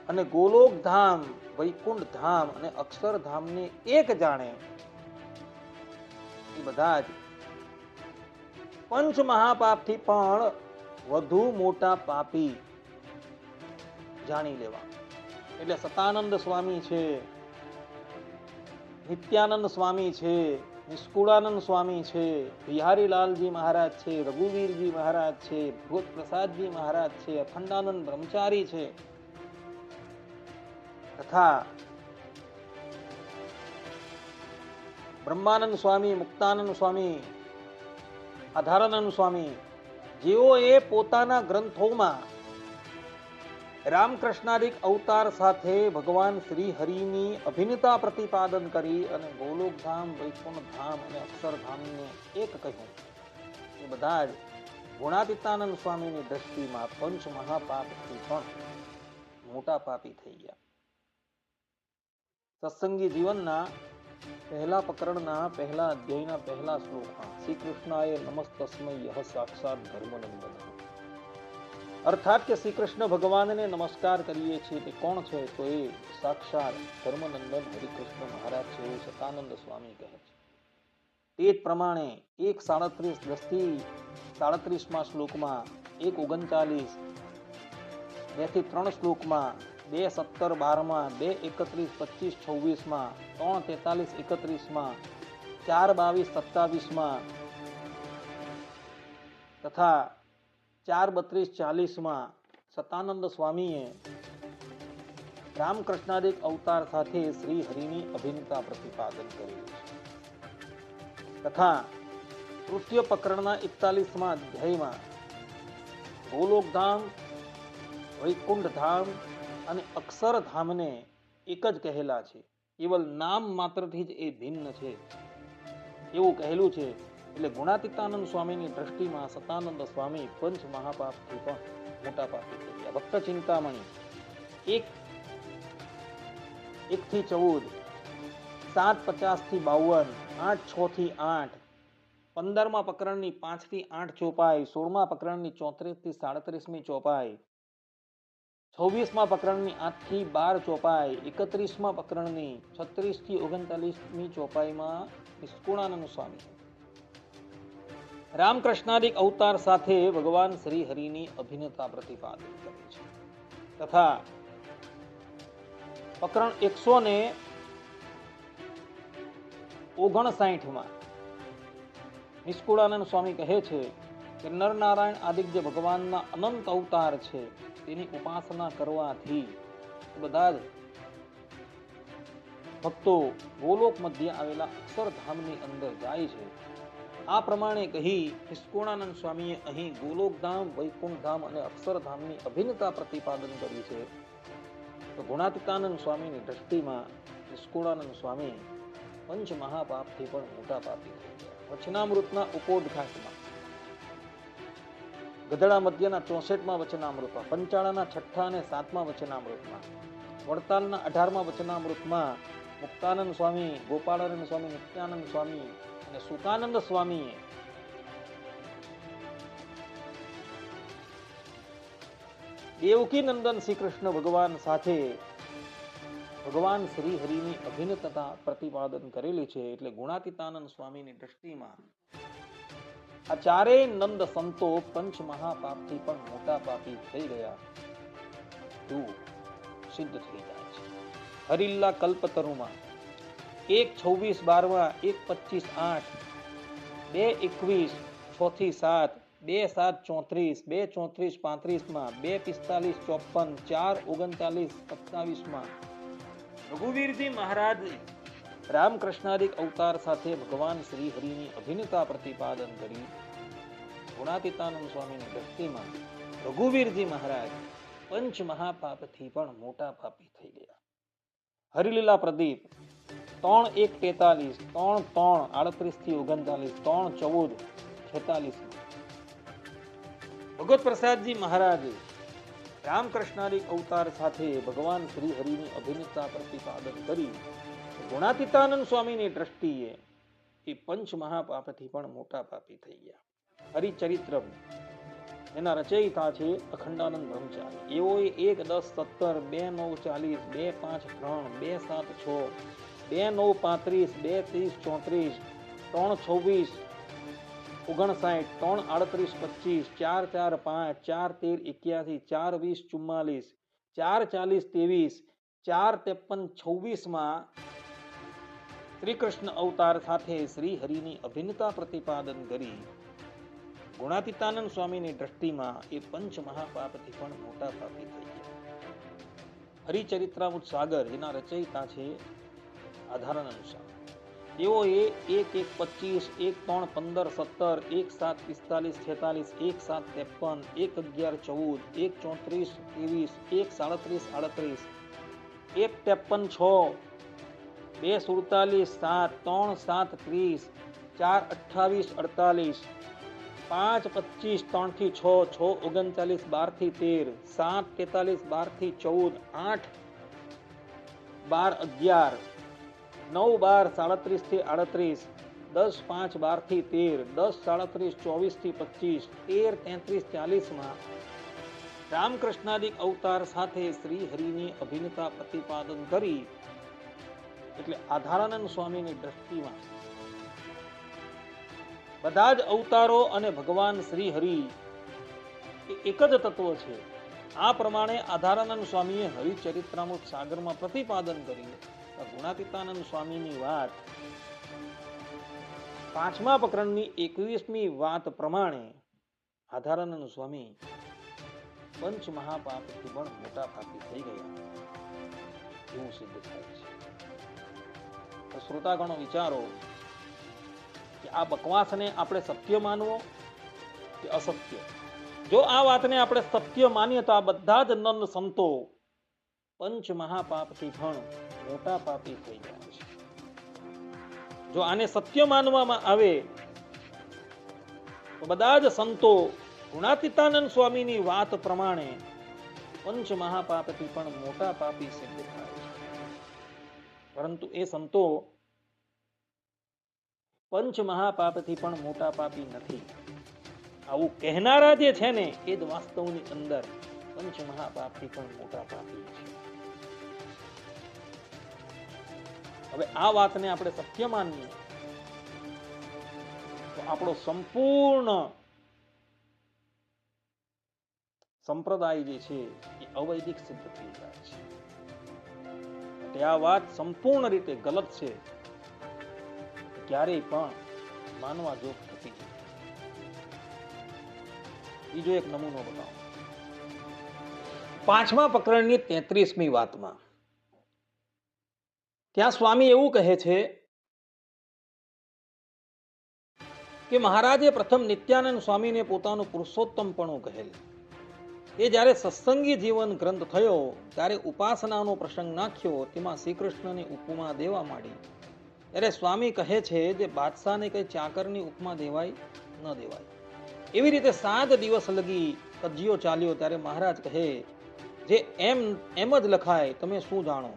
અને ગોલોક ધામ, વૈકુંઠ ધામ અને અક્ષરધામને એક જાણે, એ બધા જ પંચ મહાપાપથી પણ વધુ મોટા પાપી જાણી લેવા. એટલે સતાનંદ સ્વામી છે, નિત્યાનંદ સ્વામી છે, નિષ્કુળાનંદ સ્વામી છે, બિહારીલાલજી મહારાજ છે, રઘુવીરજી મહારાજ છે, ભગવત પ્રસાદજી મહારાજ છે, અખંડાનંદ બ્રહ્મચારી છે, તથા બ્રહ્માનંદ સ્વામી, મુક્તાનંદ સ્વામી, આધારાનંદ સ્વામી, જેઓએ પોતાના ગ્રંથોમાં રામકૃષ્ણાદિક અવતાર સાથે ભગવાન શ્રી હરિની અભિન્નતા પ્રતિપાદન કરી અને ગોલોક ધામ, વૈકુંઠ ધામ અને અક્ષરધામને એક કહ્યું, એ બધા જ ગુણાતીતાનંદ સ્વામીની દ્રષ્ટિમાં પંચ મહાપાપથી પણ મોટા પાપી થઈ ગયા. સત્સંગી જીવનના પહેલા પ્રકરણના પહેલા અધ્યાયના પહેલા શ્લોકમાં શ્રી કૃષ્ણાય નમસ્તસ્મૈ યહ સાક્ષાત ધર્મનંદન, અર્થાત કે શ્રી કૃષ્ણ ભગવાનને નમસ્કાર કરીએ છીએ તે કોણ છે? તો એ સાક્ષાત ધર્મનંદન હરિકૃષ્ણ મહારાજ છે, એવું સતાનંદ સ્વામી કહે છે. તે જ પ્રમાણે 1:37 શ્લોકમાં, 1:39 2 થી 3 શ્લોકમાં 2:17-12 2:31-25-26 3:43-31 4:22-27 તથા 4:32-40 સતાનંદ સ્વામીએ રામકૃષ્ણાદિક અવતાર સાથે શ્રી હરિની અભિન્નતા પ્રતિપાદન કરેલું છે. તથા તૃતીય પ્રકરણના 41મા અધ્યાયમાં ગોલોકધામ, વૈકુંઠધામ અને અક્ષરધામને એક જ કહેલા છે. કેવલ નામ માત્રથી જ એ ભિન્ન છે એવું કહેલું છે. એટલે ગુણાતીતાનંદ સ્વામીની દ્રષ્ટિમાં સતાનંદ સ્વામી પંચ મહાપાપથી પણ મોટા પાપી થઈ ગયા. ભક્ત ચિંતામણી 1:14, 7:50-52, 8:6-8, 15મા પ્રકરણની 5-8 ચોપાઈ, 16મા પ્રકરણની 34-37 ચોપાઈ, 26મા પ્રકરણની 8-12 ચોપાઈ, 31મા પ્રકરણની 36-39 ચોપાઈમાં નિષ્કુળાનંદ સ્વામી રામકૃષ્ણાદિક અવતાર સાથે ભગવાન શ્રી હરિની અભિન્નતા પ્રતિપાદન કરે છે. તથા પ્રકરણ 159માં નિષ્કુળાનંદ સ્વામી કહે છે કે નરનારાયણ આદિક જે ભગવાનના અનંત અવતાર છે તેની ઉપાસના કરવાથી બધા જ ભક્તો ગોલોક મધ્ય આવેલા અક્ષરધામની અંદર જાય છે. આ પ્રમાણે કહી નિષ્કુળાનંદ સ્વામીએ અહીં ગોલોકધામ, વૈકુંઠધામ અને અક્ષરધામની અભિન્નતા પ્રતિપાદન કર્યું છે. તો ગુણાતીતાનંદ સ્વામીની દ્રષ્ટિમાં નિષ્કુળાનંદ સ્વામી પંચ મહાપાપથી પણ મોટા પાપી થઈ ગયા. વચનામૃતના ઉपोद्घाटમાં ગધડા મધ્યના 64મા વચનામૃતમાં, પંચાળાના 6ઠ્ઠા અને 7મા વચનામૃતમાં, વડતાલના 18મા વચનામૃતમાં મુક્તાનંદ સ્વામી, ગોપાળાનંદ સ્વામી, નિત્યાનંદ સ્વામી અને સુકાનંદ સ્વામીએ દેવકી નંદન શ્રી કૃષ્ણ ભગવાન સાથે ભગવાન શ્રી હરિની અભિન્નતા પ્રતિપાદન કરેલી છે. એટલે ગુણાતીતાનંદ સ્વામીની દ્રષ્ટિમાં આ ચારેય નંદ સંતો પંચ મહાપાપથી પણ મોટા પાપી થઈ ગયા એવું સિદ્ધ થઈ જાય છે. હરિલ્લા કલ્પતરુમાં 1:26-12, 1:25-8, 2:21, 6-7, 2:7-34, 2:34-35, 2:45-54, 4:39-27 રઘુવીરજી મહારાજ રામકૃષ્ણાદિક અવતાર સાથે ભગવાન શ્રી હરિની અભિન્નતા પ્રતિપાદન કરી. ગુણાતીતાનંદ સ્વામીની દ્રષ્ટિમાં રઘુવીરજી મહારાજ પંચ મહાપાપથી પણ મોટા પાપી થઈ ગયા. હરિલીલા પ્રદીપ 3:1-43, 3:38-39, 3:14-46 ભગવત પ્રસાદજી મહારાજ રામકૃષ્ણાદિક અવતાર સાથે ભગવાન શ્રી હરિની અભિન્નતા પ્રતિપાદન કરી. ગુણાતીતાનંદ સ્વામીની દ્રષ્ટિએ એ પંચ મહાપાપથી પણ મોટા પાપી થઈ ગયા. હરિચરિત્ર એના રચયિતા છે અખંડાનંદ બ્રહ્મચારી. એઓએ 1:10-17, 2:9-40, 2:5-3, 2:9-35, 2:30-34, 3:28-25, 4:13-81, 4:20-44, 4:40-23, 4:53-26 શ્રી કૃષ્ણ અવતાર સાથે શ્રી હરિની અભિન્નતા પ્રતિપાદન કરી. ગુણાતીતાનંદ સ્વામીની દ્રષ્ટિમાં એ પંચ મહાપાપથી પણ મોટા પાપી થઈ ગયા. હરિચરિત્રામૃત સાગર જેના રચયિતા છે આધારાનંદ સ્વામી. તેઓએ 1:1-25, 1:3-15-17, 1:7-45-46, 1:7-53, 1:11-14, 1:11-38, 1:33, 1:36, 4:28, 3:48, 5:25, 3:6, 6:39, 12-13, 7:11, 9:12, 37-38, 10:12, 10:37-24, 13:33-40 રામકૃષ્ણાદિક અવતાર સાથે શ્રી હરિની અભિન્નતા પ્રતિપાદન કરી. એટલે આધારાનંદ સ્વામીની દ્રષ્ટિમાં બધા જ અવતારો અને ભગવાન શ્રી હરિ એક જ તત્વ છે. આ પ્રમાણે આધારાનંદ સ્વામીએ હરિચરિત્રામૃત સાગરમાં પ્રતિપાદન કર્યું. ગુણાતીતાનંદ સ્વામીની વાત 5મા પ્રકરણની 21મી વાત પ્રમાણે આધારાનંદ સ્વામી પંચ મહાપાપથી પણ મોટા પાપી થઈ ગયા એવું સિદ્ધ થાય છે. તો શ્રોતાગણો વિચારો કે આ બકવાસને આપણે સત્ય માનવો કે અસત્ય? જો આ વાતને આપણે સત્ય માનીએ તો આ બધા જ નંદ સંતો પંચ મહાપાપથી પણ મોટા પાપી થઈ ગયા છે. જો આને સત્ય માનવામાં આવે તો બધા જ સંતો ગુણાતીતાનંદ સ્વામીની વાત પ્રમાણે પંચ મહાપાપથી પણ મોટા પાપી સિદ્ધ થાય છે. પરંતુ એ સંતો પંચ મહાપાપથી પણ મોટા પાપી નથી. આવું કહેનારા જે છે ને એ જ વાસ્તવની અંદર પંચ મહાપાપથી પણ મોટા પાપી છે. હવે આ વાતને આપણે સત્ય માનીએ તો આપણો સંપૂર્ણ સંપ્રદાય જે છે એ અવૈદિક સિદ્ધ થઈ જાય છે. એટલે આ વાત સંપૂર્ણ રીતે ગલત છે, ક્યારેય પણ માનવા જોગ નથી. બીજો એક નમૂનો બતાવો. 5મા પ્રકરણની 33મી વાતમાં ત્યાં સ્વામી એવું કહે છે કે મહારાજે પ્રથમ નિત્યાનંદ સ્વામીને પોતાનું પુરુષોત્તમપણું કહેલ. એ જ્યારે સત્સંગી જીવન ગ્રંથ થયો ત્યારે ઉપાસનાનો પ્રસંગ નાખ્યો, તેમાં શ્રી કૃષ્ણની ઉપમા દેવા માંડી. ત્યારે સ્વામી કહે છે જે બાદશાહને કઈ ચાકરની ઉપમા દેવાય ન દેવાય. એવી રીતે 7 દિવસ લગી કજિયો ચાલ્યો. ત્યારે મહારાજ કહે જે એમ જ લખાય તમે શું જાણો?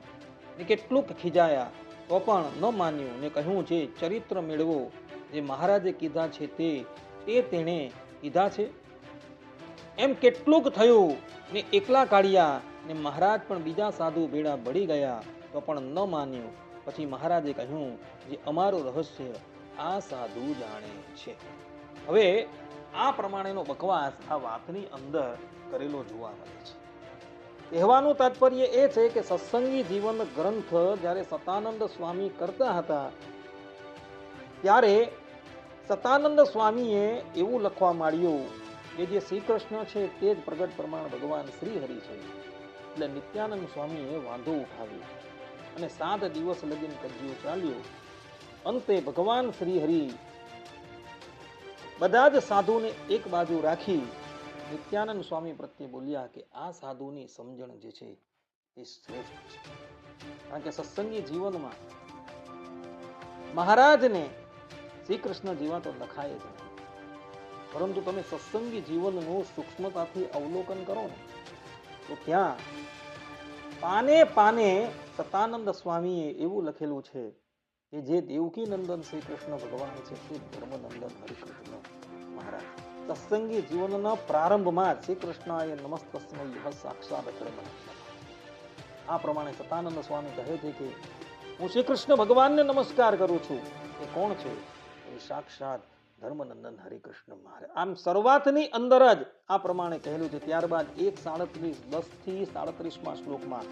ને કેટલુંક ખીજાયા તો પણ ન માન્યું ને કહ્યું જે ચરિત્ર મેળવો જે મહારાજે કીધા છે તે તેણે કીધા છે. એમ કેટલુંક થયું ને એકલા કાઢ્યા ને મહારાજ પણ બીજા સાધુ ભેળા બળી ગયા તો પણ ન માન્યું. પછી મહારાજે કહ્યું જે અમારું રહસ્ય આ સાધુ જાણે છે. હવે આ પ્રમાણેનો બકવાસ આ વાતની અંદર કરેલો જોવા મળે છે. કહેવાનું તાત્પર્ય એ છે કે સત્સંગી જીવન ગ્રંથ જ્યારે સતાનંદ સ્વામી કરતા હતા ત્યારે સતાનંદ સ્વામીએ એવું લખવા માંડ્યું કે જે શ્રી કૃષ્ણ છે તે જ પ્રગટ પ્રમાણ ભગવાન શ્રી હરિ છે. એટલે નિત્યાનંદ સ્વામીએ વાંધો ઉઠાવ્યો અને 7 દિવસ લગીન કજિયો ચાલ્યો. અંતે ભગવાન શ્રી હરિ બધા જ સાધુને એક બાજુ રાખી નિત્યાનંદ સ્વામી પ્રત્યે બોલ્યા કે આ સાધુની સમજણ જે છે એ શ્રેષ્ઠ છે. કારણ કે સત્સંગી જીવનમાં મહારાજને શ્રી કૃષ્ણ જેવા તો લખાય જ નહીં, પરંતુ તમે સત્સંગી જીવનનું સૂક્ષ્મતાથી અવલોકન કરો ને તો ત્યાં પાને પાને સતાનંદ સ્વામીએ એવું લખેલું છે કે જે દેવકી નંદન શ્રી કૃષ્ણ ભગવાન છે તે ધર્મનંદન હરિકૃષ્ણ મહારાજ. સત્સંગી જીવનના પ્રારંભમાં શ્રી કૃષ્ણાય નમસ્તસ્મૈ સાક્ષાત ધર્મનંદન. આ પ્રમાણે સતાનંદ સ્વામી કહે છે કે હું શ્રી કૃષ્ણ ભગવાનને નમસ્કાર કરું છું. એ કોણ છે? એ સાક્ષાત ધર્મનંદન હરિકૃષ્ણ મહારાજ. આમ શરૂઆતની અંદર જ આ પ્રમાણે કહેલું છે. ત્યારબાદ 1:37 શ્લોકમાં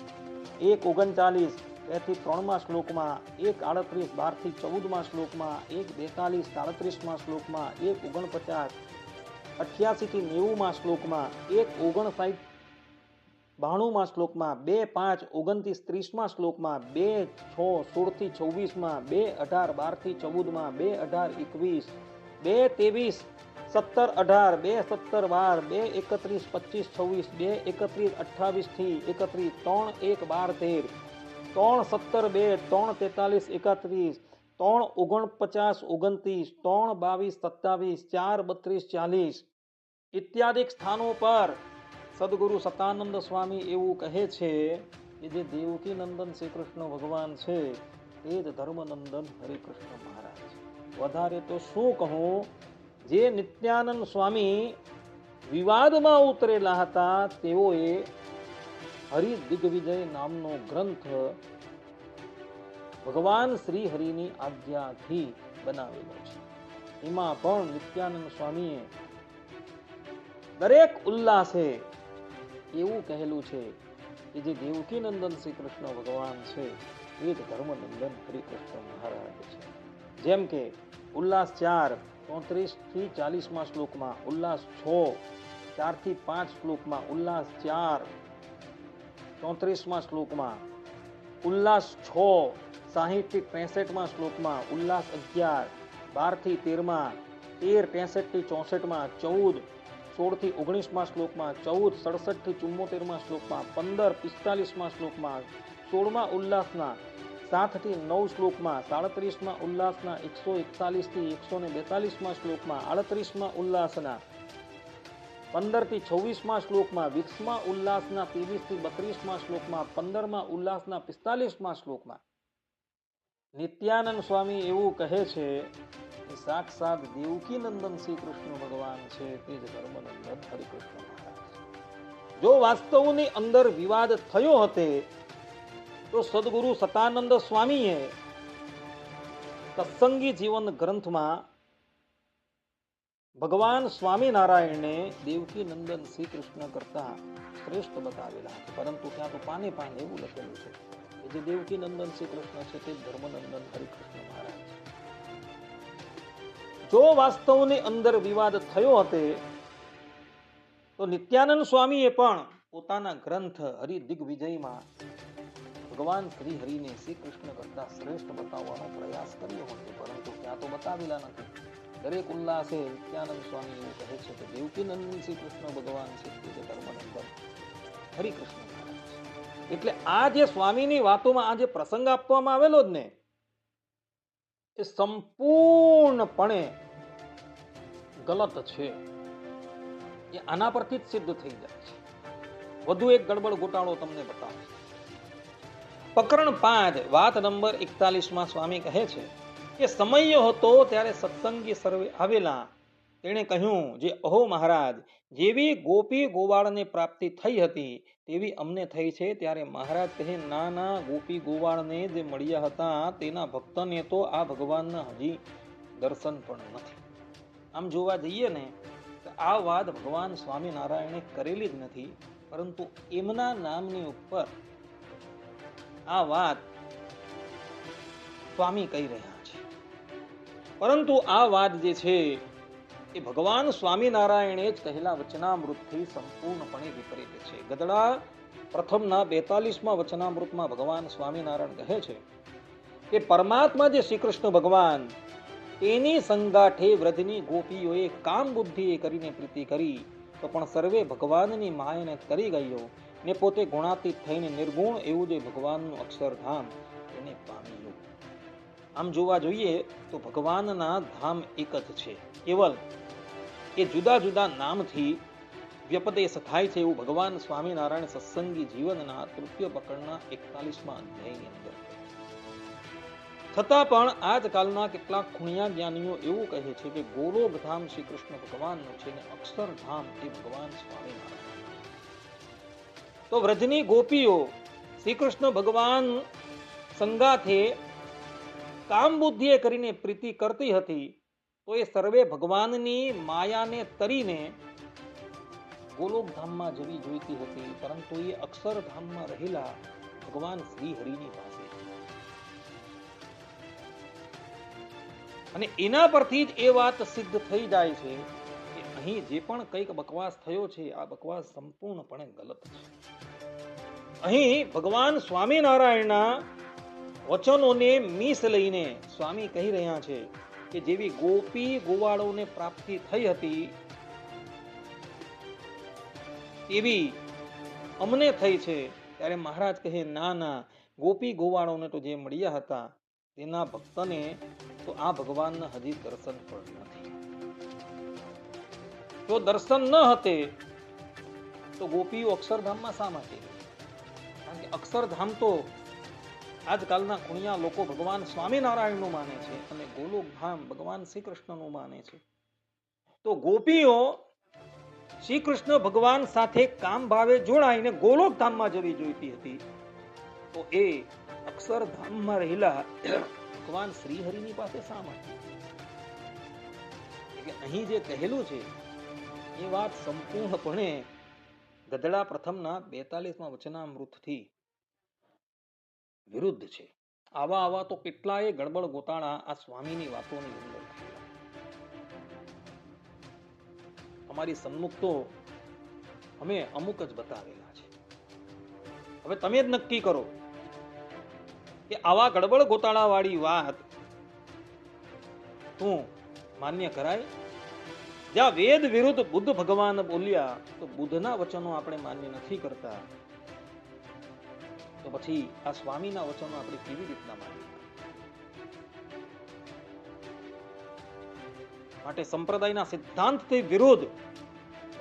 1:39 2 થી 3 શ્લોકમાં 1:38 12 થી 14 શ્લોકમાં 1:42 શ્લોકમાં 1:49 88 થી 90 શ્લોકમાં 1:59 92 શ્લોકમાં 2:5 29 શ્લોકમાં 2:6 16 થી 24 2:18 12 થી 14 2:18 21 2:23 17 18 2:17 12 2:31 25 26 2:31 28 થી 31 3:1 12 13 3:17 2 3:43 31 3:49 29 3:22 27 4:32 40 ઇત્યાદિક સ્થાનો પર સદગુરુ સતાનંદ સ્વામી એવું કહે છે કે જે દેવકી નંદન શ્રી કૃષ્ણ ભગવાન છે તે જ ધર્મનંદન હરિકૃષ્ણ મહારાજ. વધારે તો શું કહું, જે નિત્યાનંદ સ્વામી વિવાદમાં ઉતરેલા હતા તેઓએ હરિ દિગ્વિજય નામનો ગ્રંથ ભગવાન શ્રી હરિની આજ્ઞાથી બનાવેલો છે. એમાં પણ નિત્યાનંદ સ્વામીએ દરેક ઉલ્લાસે એવું કહેલું છે કે જે દેવકી નંદન શ્રી કૃષ્ણ ભગવાન છે એ જ ધર્મનંદન હરિકૃષ્ણ મહારાજ છે. જેમ કે ઉલ્લાસ 4 33 થી 40 શ્લોકમાં, ઉલ્લાસ 6 4 થી 5 શ્લોકમાં, ઉલ્લાસ 4 34 શ્લોકમાં, ઉલ્લાસ 6 60 થી 63 શ્લોકમાં, ઉલ્લાસ 11 12 થી 13 13 63 થી 64 14 16 થી 19 શ્લોકમાં, 14 67 થી 74 શ્લોકમાં, 15 45 શ્લોકમાં, 16 ઉલ્લાસના 7 થી 9 શ્લોકમાં, 37 ઉલ્લાસના 141 થી 142 શ્લોકમાં, 38 ઉલ્લાસના 15 થી 26 શ્લોકમાં, 20 ઉલ્લાસના 23 થી 32 શ્લોકમાં, 15 ઉલ્લાસના 45 શ્લોકમાં નિત્યાનંદ સ્વામી એવું કહે છે કે સાક્ષાત દેવકી નંદન શ્રી કૃષ્ણ ભગવાન છે તે જ ધર્મનંદન હરિકૃષ્ણ મહારાજ. જો વાસ્તવની અંદર વિવાદ થયો હતે તો સદગુરુ સતાનંદ સ્વામીએ સત્સંગી જીવન ગ્રંથમાં ભગવાન સ્વામિનારાયણને દેવકી નંદન શ્રી કૃષ્ણ કરતા શ્રેષ્ઠ બતાવેલા હતા, પરંતુ ત્યાં તો પાને પાન એવું લખેલું છે કે જે દેવકી નંદન શ્રી કૃષ્ણ છે તે ધર્મનંદન હરિકૃષ્ણ મહારાજ. જો વાસ્તવની અંદર વિવાદ થયો હતે તો નિત્યાનંદ સ્વામીએ પણ પોતાના ગ્રંથ હરિ દિગ્વિજયમાં ભગવાન શ્રી હરિને શ્રી કૃષ્ણ કરતા શ્રેષ્ઠ બતાવવાનો પ્રયાસ કર્યો હતો, પરંતુ ત્યાં તો બતાવેલા નથી. દરેક ઉલ્લાસે નિત્યાનંદ સ્વામી એવું કહે છે કે દેવકી નંદન શ્રી કૃષ્ણ ભગવાન છે તે ધર્મનંદન હરિકૃષ્ણ મહારાજ. એટલે આ જે સ્વામીની વાતોમાં આ જે પ્રસંગ આપવામાં આવેલો જ ને એ સંપૂર્ણપણે ગલત છે. એ આના પરથી જ સિદ્ધ થઈ જાય છે. વધુ એક ગડબડ ગોટાળો તમને બતાવું. પ્રકરણ 5 વાત નંબર 41 સ્વામી કહે છે કે સમય હતો ત્યારે સત્સંગી સર્વે આવેલા. તેણે કહ્યું, જે અહો મહારાજ, જેવી ગોપી ગોવાળને પ્રાપ્તિ થઈ હતી તેવી અમને થઈ છે. ત્યારે મહારાજ કહે, ના ના, ગોપી ગોવાળને જે મળ્યા હતા તેના ભક્તને તો આ ભગવાનના હજી દર્શન પણ નથી. આમ જોવા જઈએ ને તો આ વાત ભગવાન સ્વામિનારાયણે કરેલી જ નથી, પરંતુ એમના નામની ઉપર આ વાત સ્વામી કહી રહ્યા છે. પરંતુ આ વાત જે છે એ ભગવાન સ્વામિનારાયણે જ કહેલા વચનામૃતથી સંપૂર્ણપણે વિપરીત છે. ગદડા પ્રથમના 42મા વચનામૃતમાં ભગવાન સ્વામિનારાયણ કહે છે કે પરમાત્મા જે શ્રી કૃષ્ણ ભગવાન તેની સંગાઠે વ્રજની ગોપીઓએ કામ બુદ્ધિએ કરીને પ્રીતિ કરી, તો પણ સર્વે ભગવાનની માયાને તરી ગયો ને પોતે ગુણાતીત થઈને નિર્ગુણ એવું જે ભગવાનનું અક્ષરધામ એને પામ્યું. આમ જોવા જોઈએ તો ભગવાનના ધામ એક જ છે, કેવલ એ જુદા જુદા નામથી વ્યપદેશ થાય છે એવું ભગવાન સ્વામિનારાયણ સત્સંગી જીવનના તૃતીય પ્રકરણના 41મા અધ્યાયની અંદર. છતાં પણ આજકાલના કેટલાક ખૂણિયા જ્ઞાનીઓ એવું કહે છે કે ગોલોક ધામ શ્રી કૃષ્ણ ભગવાનનું છે ને અક્ષરધામ એ ભગવાન સ્વામિનારાયણ. તો વ્રજની ગોપીઓ શ્રી કૃષ્ણ ભગવાન સંગાથે કામ બુદ્ધિએ કરીને પ્રીતિ કરતી હતી, તો એ સર્વે ભગવાનની માયાને તરીને ગોલોકધામમાં જવી જોઈતી હતી, પરંતુ એ અક્ષરધામમાં રહેલા ભગવાન શ્રી હરિની પાસે. અને એના પરથી જ એ વાત સિદ્ધ થઈ જાય છે કે અહીં જે પણ કંઈક બકવાસ થયો છે આ બકવાસ સંપૂર્ણપણે ગલત છે. અહીં ભગવાન સ્વામિનારાયણના વચનોને મીસ લઈને સ્વામી કહી રહ્યા છે કે જેવી ગોપી ગોવાળોને પ્રાપ્તિ થઈ હતી તેવી અમને થઈ છે. ત્યારે મહારાજ કહે, ના ના, ગોપી ગોવાળોને તો જે મળ્યા હતા તેના ભક્તને તો આ ભગવાનના હજી દર્શન પણ નથી. જો દર્શન ન હતે તો ગોપીઓ અક્ષરધામમાં શા માટે? કારણ કે અક્ષરધામ તો આજકાલના ખૂણિયા લોકો ભગવાન સ્વામિનારાયણનું માને છે અને ગોલોકધામ ભગવાન શ્રી કૃષ્ણનું માને છે. તો ગોપીઓ શ્રી કૃષ્ણ ભગવાન સાથે કામ ભાવે જોડાઈને ગોલોકધામમાં જવી જોઈતી હતી, તો એ અક્ષરધામમાં રહેલા ભગવાન શ્રી હરિની પાસે શા માટે? એટલે અહીં જે કહેલું છે એ વાત સંપૂર્ણપણે ગધડા પ્રથમના 42માં વચનામૃતથી વિરુદ્ધ છે. આવા તો કેટલાય ગડબડ ગોતાળા આ સ્વામીની વાતોની અંદર થયેલા. તમારી સન્મુખ તો અમે અમુક જ બતાવેલા છે. હવે તમે જ નક્કી કરો કે આવા ગડબડ ગોતાળા વાળી વાત શું માન્ય કરાય? જ્યાં વેદ વિરુદ્ધ બુદ્ધ ભગવાન બોલ્યા તો બુદ્ધના વચનો આપણે માન્ય નથી કરતા, તો પછી આ સ્વામીના વચનો આપણે કેવી રીતના માનીએ? માટે સંપ્રદાયના સિદ્ધાંતથી વિરુદ્ધ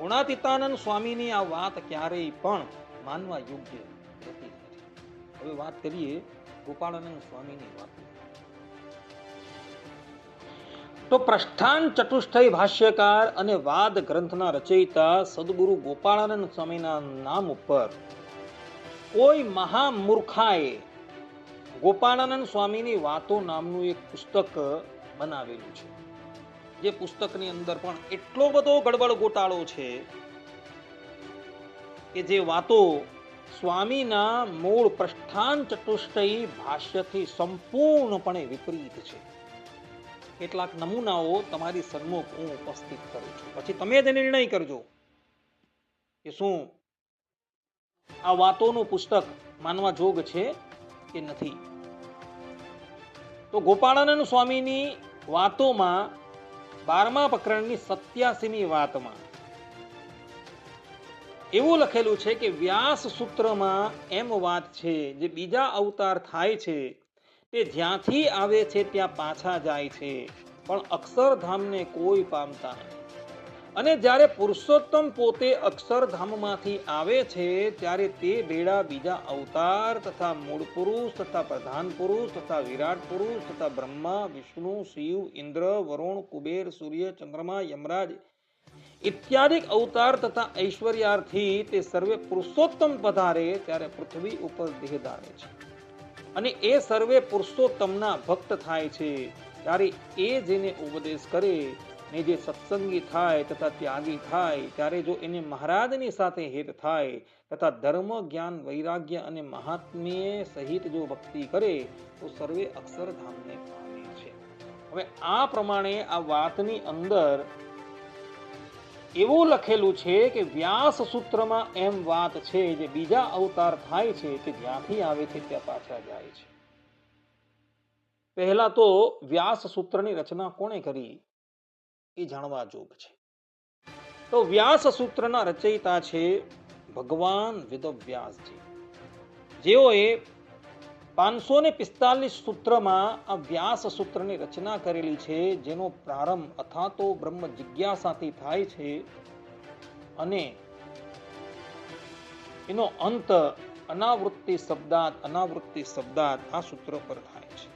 ગુણાતીતાનંદ સ્વામીની આ વાત ક્યારેય પણ માનવા યોગ્ય નથી. હવે વાત કરીએ ગોપાળાનંદ સ્વામીની વાત. તો પ્રસ્થાન ચતુષ્ટય ભાષ્યકાર અને વાદ ગ્રંથના રચયિતા સદગુરુ ગોપાળાનંદ સ્વામીના નામ ઉપર કોઈ મહામૂર્ખાએ ગોપાળાનંદ સ્વામીની વાતો નામનું એક પુસ્તક બનાવેલું છે. જે પુસ્તકની અંદર પણ એટલો બધો ગડબડ ગોટાળો છે કે જે વાતો સ્વામીના મૂળ પ્રસ્થાન ચતુષ્ટય ભાષ્યથી સંપૂર્ણપણે વિપરીત છે. કેટલાક નમૂનાઓ તમારી સન્મુખ હું ઉપસ્થિત કરું છું, પછી તમે જ નિર્ણય કરજો કે શું આ વાતોનું પુસ્તક માનવા જોગ છે કે નથી. તો ગોપાળાનંદ સ્વામીની વાતોમાં 12મા પ્રકરણની 87મી વાતમાં એવું લખેલું છે કે વ્યાસ સૂત્રમાં એમ વાત છે જે બીજા અવતાર થાય છે તે જ્યાંથી આવે છે ત્યાં પાછા જાય છે, પણ અક્ષરધામને કોઈ પામતા નથી. અને જ્યારે પુરુષોત્તમ પોતે અક્ષરધામમાંથી આવે છે ત્યારે તે બેડા બીજા અવતાર તથા મૂળ પુરુષ તથા પ્રધાન પુરુષ તથા વિરાટ પુરુષ તથા બ્રહ્મા વિષ્ણુ શિવ ઇન્દ્ર વરુણ કુબેર સૂર્ય ચંદ્રમા યમરાજ ઇત્યાદિ અવતાર તથા ઐશ્વર્યાર્થી તે સર્વે પુરુષોત્તમ પધારે ત્યારે પૃથ્વી ઉપર દેહ ધારે છે. અને એ સર્વે પુરુષોત્તમના ભક્ત થાય છે ત્યારે એ જેને ઉપદેશ કરે ને જે સત્સંગી થાય તથા ત્યાગી થાય ત્યારે જો એને મહારાજની સાથે હેત થાય તથા ધર્મ જ્ઞાન વૈરાગ્ય અને મહાત્મ્ય સહિત જો ભક્તિ કરે તો સર્વે અક્ષરધામને પામે છે. હવે આ પ્રમાણે આ વાતની અંદર એવું લખેલું છે કે વ્યાસ સૂત્રમાં એમ વાત છે જે બીજા અવતાર થાય છે કે જ્યાંથી આવે છે ત્યાં પાછા જાય છે. પહેલા તો વ્યાસ સૂત્રની રચના કોણે કરી એ જાણવા જોગ છે. તો વ્યાસ સૂત્રના રચયિતા છે ભગવાન વેદવ્યાસજી, જેઓએ 545 સૂત્રમાં આ વ્યાસ સૂત્રની રચના કરેલી છે, જેનો પ્રારંભ અથાતો બ્રહ્મ જિજ્ઞાસાથી થાય છે અને એનો અંત અનાવૃત્તિ શબ્દાત આ સૂત્ર પર થાય છે.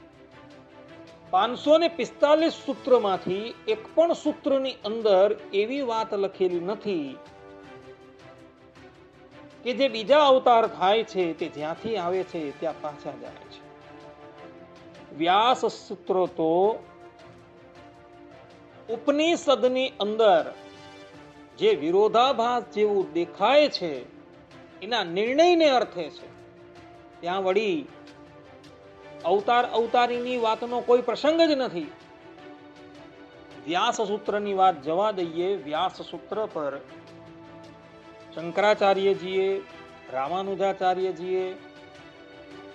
545 સૂત્રમાંથી એક પણ સૂત્રની અંદર એવી વાત લખેલી નથી કે જે બીજા અવતાર થાય છે તે જ્યાંથી આવે છે ત્યાં પાછા જાય છે. વ્યાસ સૂત્ર તો ઉપનિષદની અંદર જે વિરોધાભાસ જેવું દેખાય છે એના નિર્ણયને અર્થે છે. ત્યાં વળી અવતારીની વાતનો કોઈ પ્રસંગ જ નથી. વ્યાસ સૂત્રની વાત જવા દઈએ. વ્યાસ સૂત્ર પર શંકરાચાર્યજીએ, રામાનુજાચાર્યજીએ,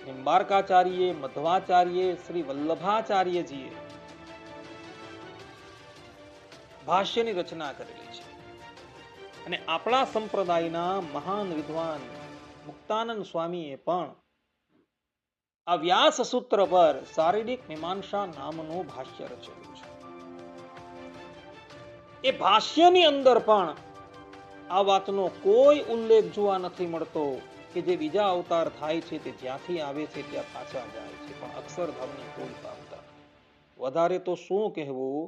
નિમ્બાર્કાચાર્ય, મધ્વાચાર્ય, શ્રી વલ્લભાચાર્યજીએ ભાષ્યની રચના કરેલી છે. અને આપણા સંપ્રદાયના મહાન વિદ્વાન મુક્તાનંદ સ્વામીએ પણ આ વ્યાસ સૂત્ર પર શારીરિક મીમાંસા નામનું ભાષ્ય રચેલું છે. એ ભાષ્યની અંદર પણ આ વાતનો કોઈ ઉલ્લેખ જોવા નથી મળતો કે જે બીજા અવતાર થાય છે તે જ્યાંથી આવે છે ત્યાં પાછા જાય છે, પણ અક્ષરધામને કોઈ પામતા. વધારે તો શું કહેવું,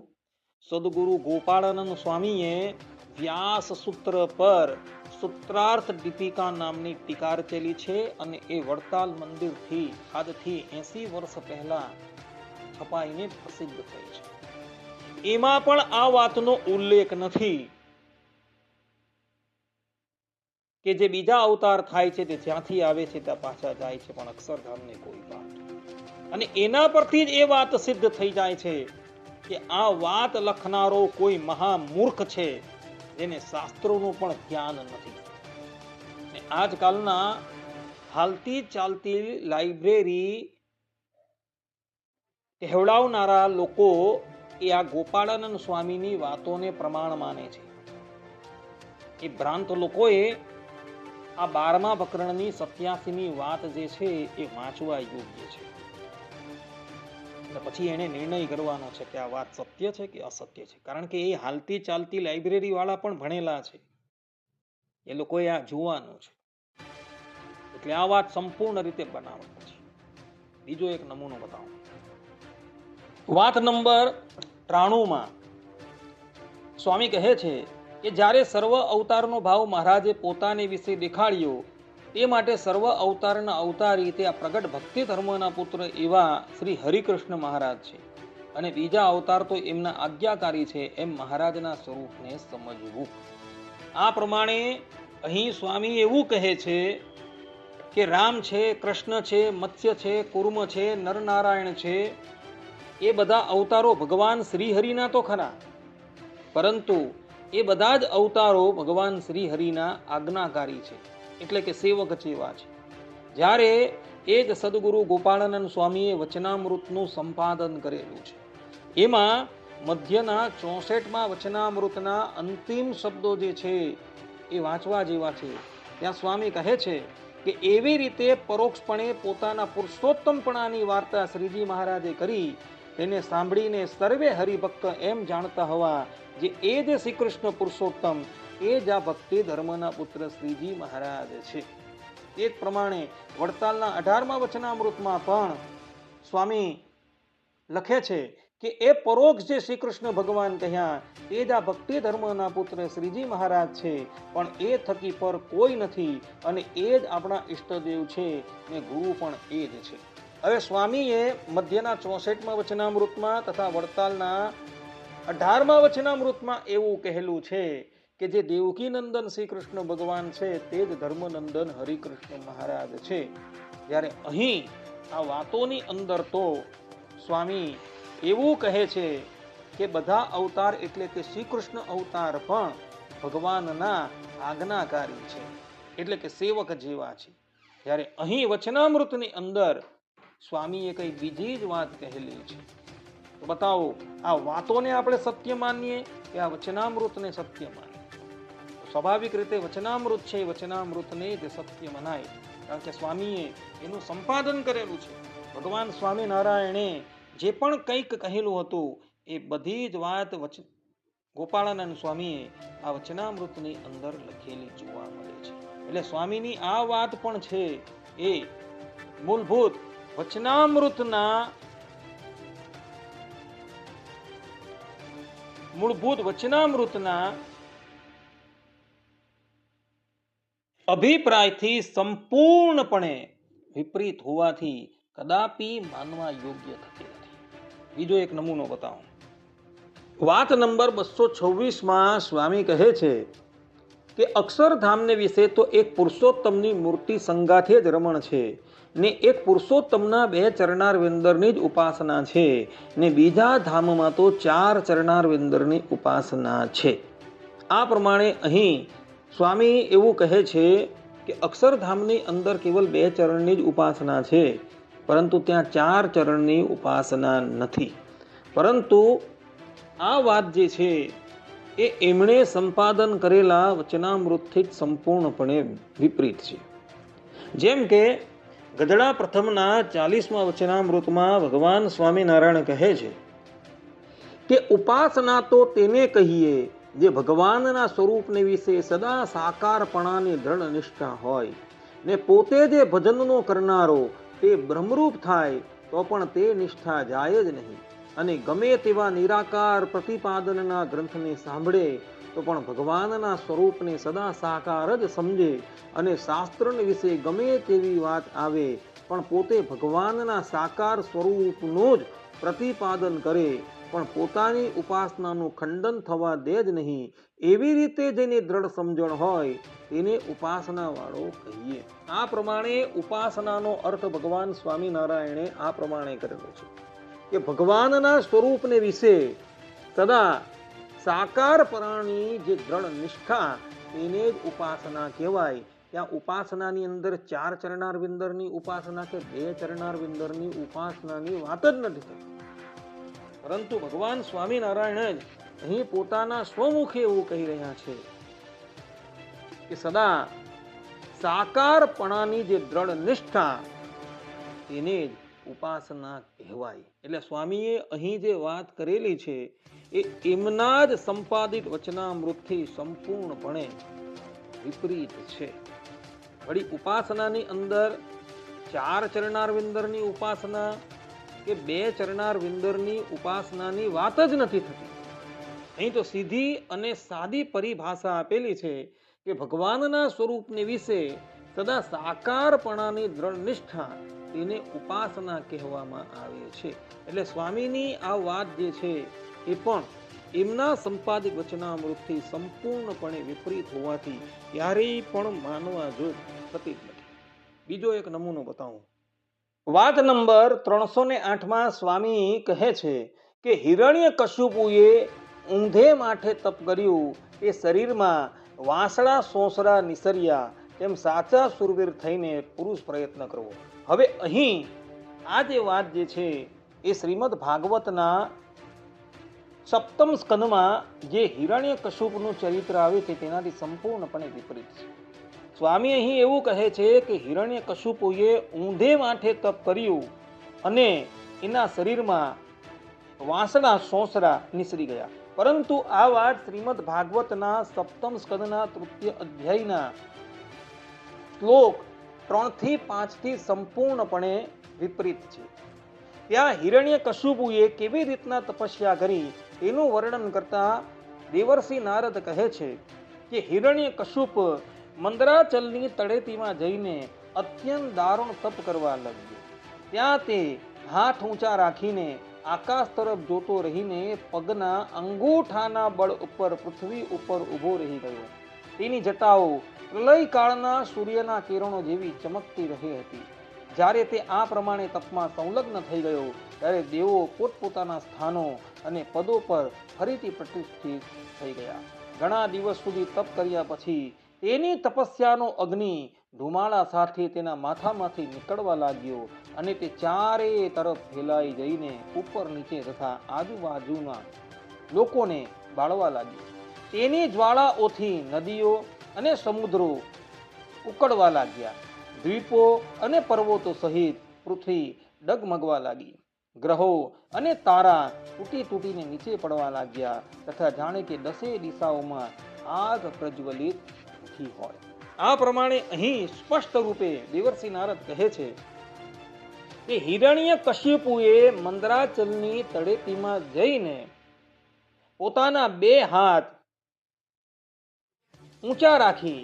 સદગુરુ ગોપાળાનંદ સ્વામીએ વ્યાસ સૂત્ર પર સૂત્રાર્થ દીપિકા નામની ટીકા રચેલી છે અને એ વડતાલ મંદિરથી આજથી 80 વર્ષ પહેલા છપાઈને પ્રસિદ્ધ થઈ છે. એમાં પણ આ વાતનો ઉલ્લેખ નથી કે જે બીજા અવતાર થાય છે તે જ્યાંથી આવે છે ત્યાં પાછા જાય છે, પણ અક્ષરધામને કોઈ વાત. અને એના પરથી જ એ વાત સિદ્ધ થઈ જાય છે કે આ વાત લખનારો કોઈ મહામૂર્ખ છે, જેને શાસ્ત્રોનું પણ જ્ઞાન નથી. આજકાલના હાલતી ચાલતી લાઇબ્રેરી કહેવડાવનારા લોકો એ આ ગોપાળાનંદ સ્વામીની વાતોને પ્રમાણ માને છે. એ ભ્રાંત લોકોએ આ 12મા પ્રકરણની 87મી વાત જે છે એ વાંચવા યોગ્ય છે. અને પછી એને નિર્ણય કરવાનો છે કે આ વાત સત્ય છે કે અસત્ય છે. કારણ કે એ હાલતી ચાલતી લાઇબ્રેરી વાળા પણ ભણેલા છે, એ લોકોએ આ જોવાનું છે. એટલે આ વાત સંપૂર્ણ રીતે બનાવટ છે. બીજો એક નમૂનો બતાવો. વાત નંબર 93માં સ્વામી કહે છે કે જ્યારે સર્વ અવતારનો ભાવ મહારાજે પોતાને વિશે દેખાડ્યો, તે માટે સર્વ અવતારના અવતારી તે આ પ્રગટ ભક્તિ ધર્મના પુત્ર એવા શ્રી હરિકૃષ્ણ મહારાજ છે, અને બીજા અવતાર તો એમના આજ્ઞાકારી છે, એમ મહારાજના સ્વરૂપને સમજવું. આ પ્રમાણે અહીં સ્વામી એવું કહે છે કે રામ છે, કૃષ્ણ છે, મત્સ્ય છે, કુર્મ છે, નરનારાયણ છે, એ બધા અવતારો ભગવાન શ્રીહરિના તો ખરા, પરંતુ એ બધા જ અવતારો ભગવાન શ્રીહરિના આજ્ઞાકારી છે, એટલે કે સેવક જેવા છે. જ્યારે એ જ સદગુરુ ગોપાળાનંદ સ્વામીએ વચનામૃતનું સંપાદન કરેલું છે, એમાં મધ્યના 64માં વચનામૃતના અંતિમ શબ્દો જે છે એ વાંચવા જેવા છે. ત્યાં સ્વામી કહે છે કે એવી રીતે પરોક્ષપણે પોતાના પુરુષોત્તમપણાની વાર્તા શ્રીજી મહારાજે કરી, તેને સાંભળીને સર્વે હરિભક્ત એમ જાણતા હોવા જે એ જ શ્રી કૃષ્ણ પુરુષોત્તમ, એ જ આ ભક્તિ ધર્મના પુત્ર શ્રીજી મહારાજ છે. તે જ પ્રમાણે વડતાલના 18મા વચનામૃતમાં પણ સ્વામી લખે છે કે એ પરોક્ષ જે શ્રી કૃષ્ણ ભગવાન કહ્યા તે જ આ ભક્તિ ધર્મના પુત્ર શ્રીજી મહારાજ છે, પણ એ થકી પર કોઈ નથી, અને એ જ આપણા ઈષ્ટદેવ છે, ને ગુરુ પણ એ જ છે. હવે સ્વામીએ મધ્યના 64મા વચનામૃતમાં તથા વડતાલના 18મા વચનામૃતમાં એવું કહેલું છે કે જે દેવકી નંદન શ્રી કૃષ્ણ ભગવાન છે તે જ ધર્મનંદન હરિકૃષ્ણ મહારાજ છે. જ્યારે અહીં આ વાતોની અંદર તો સ્વામી એવું કહે છે કે બધા અવતાર એટલે કે શ્રી કૃષ્ણ અવતાર પણ ભગવાનના આજ્ઞાકારી છે, એટલે કે સેવક જેવા છે. જ્યારે અહીં વચનામૃતની અંદર સ્વામીએ કઈ બીજી જ વાત કહેલી છે. તો બતાવો, આ વાતોને આપણે સત્ય માનીએ કે આ વચનામૃતને સત્ય માનીએ? સ્વાભાવિક રીતે વચનામૃત છે, વચનામૃતને જ સત્ય મનાય, કારણ કે સ્વામીએ એનું સંપાદન કરેલું છે. ભગવાન સ્વામિનારાયણે જે પણ કંઈક કહેલું હતું એ બધી જ વાત ગોપાળાનંદ સ્વામીએ આ વચનામૃતની અંદર લખેલી જોવા મળે છે. એટલે સ્વામીની આ વાત પણ છે એ મૂળભૂત વચનામૃતના અભિપ્રાયથી સંપૂર્ણપણે વિપરીત હોવાથી કદાપી માનવા યોગ્ય થતી નથી. બીજો એક નમૂનો બતાવો. વાત નંબર 226માં સ્વામી કહે છે કે અક્ષરધામને વિશે તો એક પુરુષોત્તમની મૂર્તિ સંગાથે જ રમણ છે, ને એક પુરુષોત્તમના 2 ચરણાર વિંદરની જ ઉપાસના છે, ને બીજા ધામમાં તો 4 ચરણાર વિંદરની ઉપાસના છે. આ પ્રમાણે અહીં સ્વામી એવું કહે છે કે અક્ષરધામની અંદર કેવલ 2 ચરણની જ ઉપાસના છે, પરંતુ ત્યાં 4 ચરણની ઉપાસના નથી. પરંતુ આ વાત જે છે એ એમણે સંપાદન કરેલા વચનામૃતથી જ સંપૂર્ણપણે વિપરીત છે. જેમ કે ગઢડા પ્રથમના 40મા વચનામૃતમાં ભગવાન સ્વામિનારાયણ કહે છે કે ઉપાસના તો તેને કહીએ જે ભગવાનના સ્વરૂપને વિશે સદા સાકારપણાની દ્રઢ નિષ્ઠા હોય, ને પોતે જે ભજનનો કરનારો તે બ્રહ્મરૂપ થાય તો પણ તે નિષ્ઠા જાય જ નહીં, અને ગમે તેવા નિરાકાર પ્રતિપાદનના ગ્રંથને સાંભળે તો પણ ભગવાનના સ્વરૂપને સદા સાકાર જ સમજે, અને શાસ્ત્રને વિશે ગમે તેવી વાત આવે પણ પોતે ભગવાનના સાકાર સ્વરૂપનું જ પ્રતિપાદન કરે, પણ પોતાની ઉપાસનાનું ખંડન થવા દે જ નહીં. એવી રીતે જેની દ્રઢ સમજણ હોય તેને ઉપાસના વાળો કહીએ. આ પ્રમાણે ઉપાસનાનો અર્થ ભગવાન સ્વામિનારાયણે આ પ્રમાણે કરેલો છે કે ભગવાનના સ્વરૂપને વિશે સદા સાકારપણાની જે દ્રઢ નિષ્ઠા એને જ ઉપાસના કહેવાય. ત્યાં ઉપાસનાની અંદર 4 ચરણાર વિંદરની ઉપાસના કે 2 ચરણાર વિંદરની ઉપાસનાની વાત જ નથી થતી, પરંતુ ભગવાન સ્વામિનારાયણ જ અહીં પોતાના સ્વમુખે એવું કહી રહ્યા છે કે સદા સાકારપણાની જે દ્રઢ નિષ્ઠા તેને જ ઉપાસના કહેવાય. એટલે સ્વામીએ અહીં જે વાત કરેલી છે એ એમના જ સંપાદિત વચનામૃતથી સંપૂર્ણપણે વિપરીત છે. વળી ઉપાસનાની અંદર 4 ચરણાર વિંદરની ઉપાસના કે 2 ચરણાર વિંદરની ઉપાસનાની વાત જ નથી થતી. અહીં તો સીધી અને સાદી પરિભાષા આપેલી છે કે ભગવાનના સ્વરૂપને વિશે સદા સાકારપણાની દ્રઢ નિષ્ઠા તેને ઉપાસના કહેવામાં આવે છે. એટલે સ્વામીની આ વાત જે છે એ પણ એમના સંપાદિત વચનામૃતથી સંપૂર્ણપણે વિપરીત હોવાથી ક્યારેય પણ માનવા જોગ થતી જ નથી. બીજો એક નમૂનો બતાવું. વાત નંબર 308 સ્વામી કહે છે કે હિરણ્યકશ્યપુએ ઊંધે માથે તપ કર્યું, એ શરીરમાં વાંસળા સોંસરા નિસર્યા, તેમ સાચા સુરવીર થઈને પુરુષ પ્રયત્ન કરવો. હવે અહીં આ જે વાત જે છે એ શ્રીમદ ભાગવતના 7મ સ્કંદમાં જે હિરણ્યકશ્યપનું ચરિત્ર આવે છે તેનાથી સંપૂર્ણપણે વિપરીત છે. સ્વામી અહીં એવું કહે છે કે હિરણ્યકશ્યપુએ ઊંધે માથે તપ કર્યું અને એના શરીરમાં વાંસળા સોંસરા નિસરી ગયા. પરંતુ આ વાત શ્રીમદ ભાગવતના 7મ સ્કંદના 3ય અધ્યાયના શ્લોક 3 થી 5 થી સંપૂર્ણપણે વિપરીત છે. ત્યાં હિરણ્યકશ્યપુએ કેવી રીતના તપસ્યા કરી તેનું વર્ણન કરતા દેવર્ષિ નારદ કહે છે કે હિરણ્યકશ્યપ મંદરાચલની તળેટીમાં જઈને અત્યંત દારૂણ તપ કરવા લાગ્યો. ત્યાં તે હાથ ઊંચા રાખીને આકાશ તરફ જોતો રહીને પગના અંગૂઠાના બળ ઉપર પૃથ્વી ઉપર ઊભો રહી ગયો. તેની જટાઓ પ્રલય કાળના સૂર્યના કિરણો જેવી ચમકતી રહી હતી. જ્યારે તે આ પ્રમાણે તપમાં સંલગ્ન થઈ ગયો ત્યારે દેવો પોતપોતાના સ્થાનો અને પદો પર ફરીથી પ્રતિષ્ઠિત થઈ ગયા. ઘણા દિવસ સુધી તપ કર્યા પછી તેની તપસ્યાનો અગ્નિ ધુમાડા સાથે તેના માથામાંથી નીકળવા લાગ્યો અને તે ચારે તરફ ફેલાઈ જઈને ઉપર નીચે તથા આજુબાજુના લોકોને બાળવા લાગ્યો. તેની જ્વાળાઓથી નદીઓ અને સમુદ્રો ઉકળવા લાગ્યા. દ્વીપો અને પર્વતો સહિત પૃથ્વી ડગમગવા લાગી. ગ્રહો અને તારા તૂટી તૂટીને નીચે પડવા લાગ્યા તથા જાણે કે 10 દિશાઓમાં આગ પ્રજ્વલિત થઈ હોય. આ પ્રમાણે અહીં સ્પષ્ટ રૂપે દેવર્ષિ નારદ કહે છે કે હિરણ્યકશ્યપુએ મંદરાચલની તળેટીમાં જઈને પોતાના 2 હાથ ઊંચા રાખી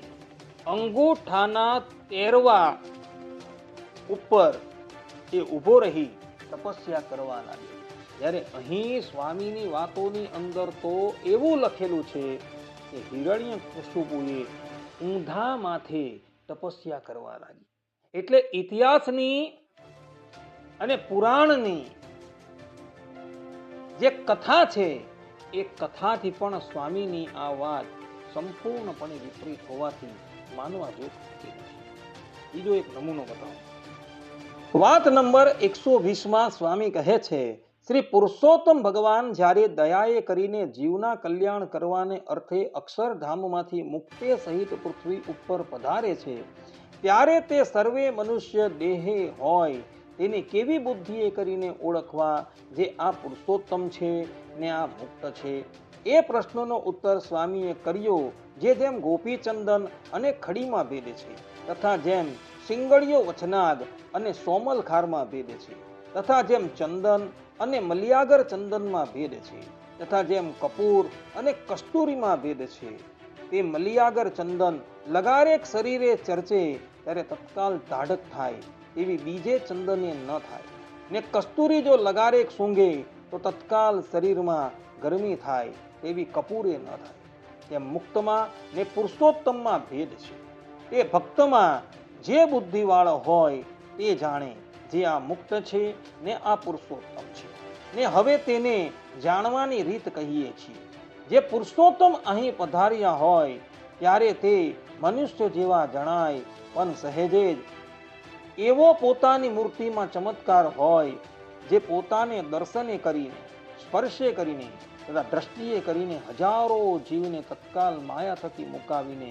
અંગૂઠાના તેરવા ઉપર એ ઊભો રહી તપસ્યા કરવા લાગ્યો. જ્યારે અહીં સ્વામીની વાતોની અંદર તો એવું લખેલું છે કે હિરણ્યકશ્યપુએ ઊંધા માથે તપસ્યા કરવા લાગી. એટલે ઇતિહાસની અને પુરાણની જે કથા છે એ કથાથી પણ સ્વામીની આ વાત સંપૂર્ણપણે વિપરીત હોવાથી માનવા જોગ થતી નથી. બીજો એક નમૂનો બતાવો. વાત નંબર 120 સ્વામી કહે છે શ્રી પુરુષોત્તમ ભગવાન જ્યારે દયાએ કરીને જીવના કલ્યાણ કરવાને અર્થે અક્ષરધામમાંથી મુક્તે સહિત પૃથ્વી ઉપર પધારે છે ત્યારે તે સર્વે મનુષ્ય દેહે હોય તેને કેવી બુદ્ધિએ કરીને ઓળખવા જે આ પુરુષોત્તમ છે ને આ મુક્ત છે? એ પ્રશ્નનો ઉત્તર સ્વામીએ કર્યો જે જેમ ગોપીચંદન અને ખડીમાં ભેદે છે તથા જેમ સિંગળીયો વચનાગ અને સોમલ ખારમાં ભેદે છે તથા જેમ ચંદન અને મલિયાગર ચંદનમાં ભેદ છે તથા જેમ કપૂર અને કસ્તુરીમાં ભેદ છે તે મલિયાગર ચંદન લગારેક શરીરે ચર્ચે ત્યારે તત્કાલ ધાડક થાય એવી બીજે ચંદને ન થાય ને કસ્તુરી જો લગારેક સૂંઘે તો તત્કાલ શરીરમાં ગરમી થાય તેવી કપૂરે ન થાય. કે મુક્તમાં ને પુરુષોત્તમમાં ભેદ છે. એ ભક્તમાં જે બુદ્ધિવાળો હોય તે જાણે જે આ મુક્ત છે ને આ પુરુષોત્તમ છે, ને હવે તેને જાણવાની રીત કહીએ છીએ. જે પુરુષોત્તમ અહીં પધાર્યા હોય ત્યારે તે મનુષ્ય જેવા જણાય, પણ સહેજે જ એવો પોતાની મૂર્તિમાં ચમત્કાર હોય જે પોતાને દર્શને કરીને, સ્પર્શે કરીને તથા દ્રષ્ટિએ કરીને હજારો જીવને તત્કાલ માયા થકી મુકાવીને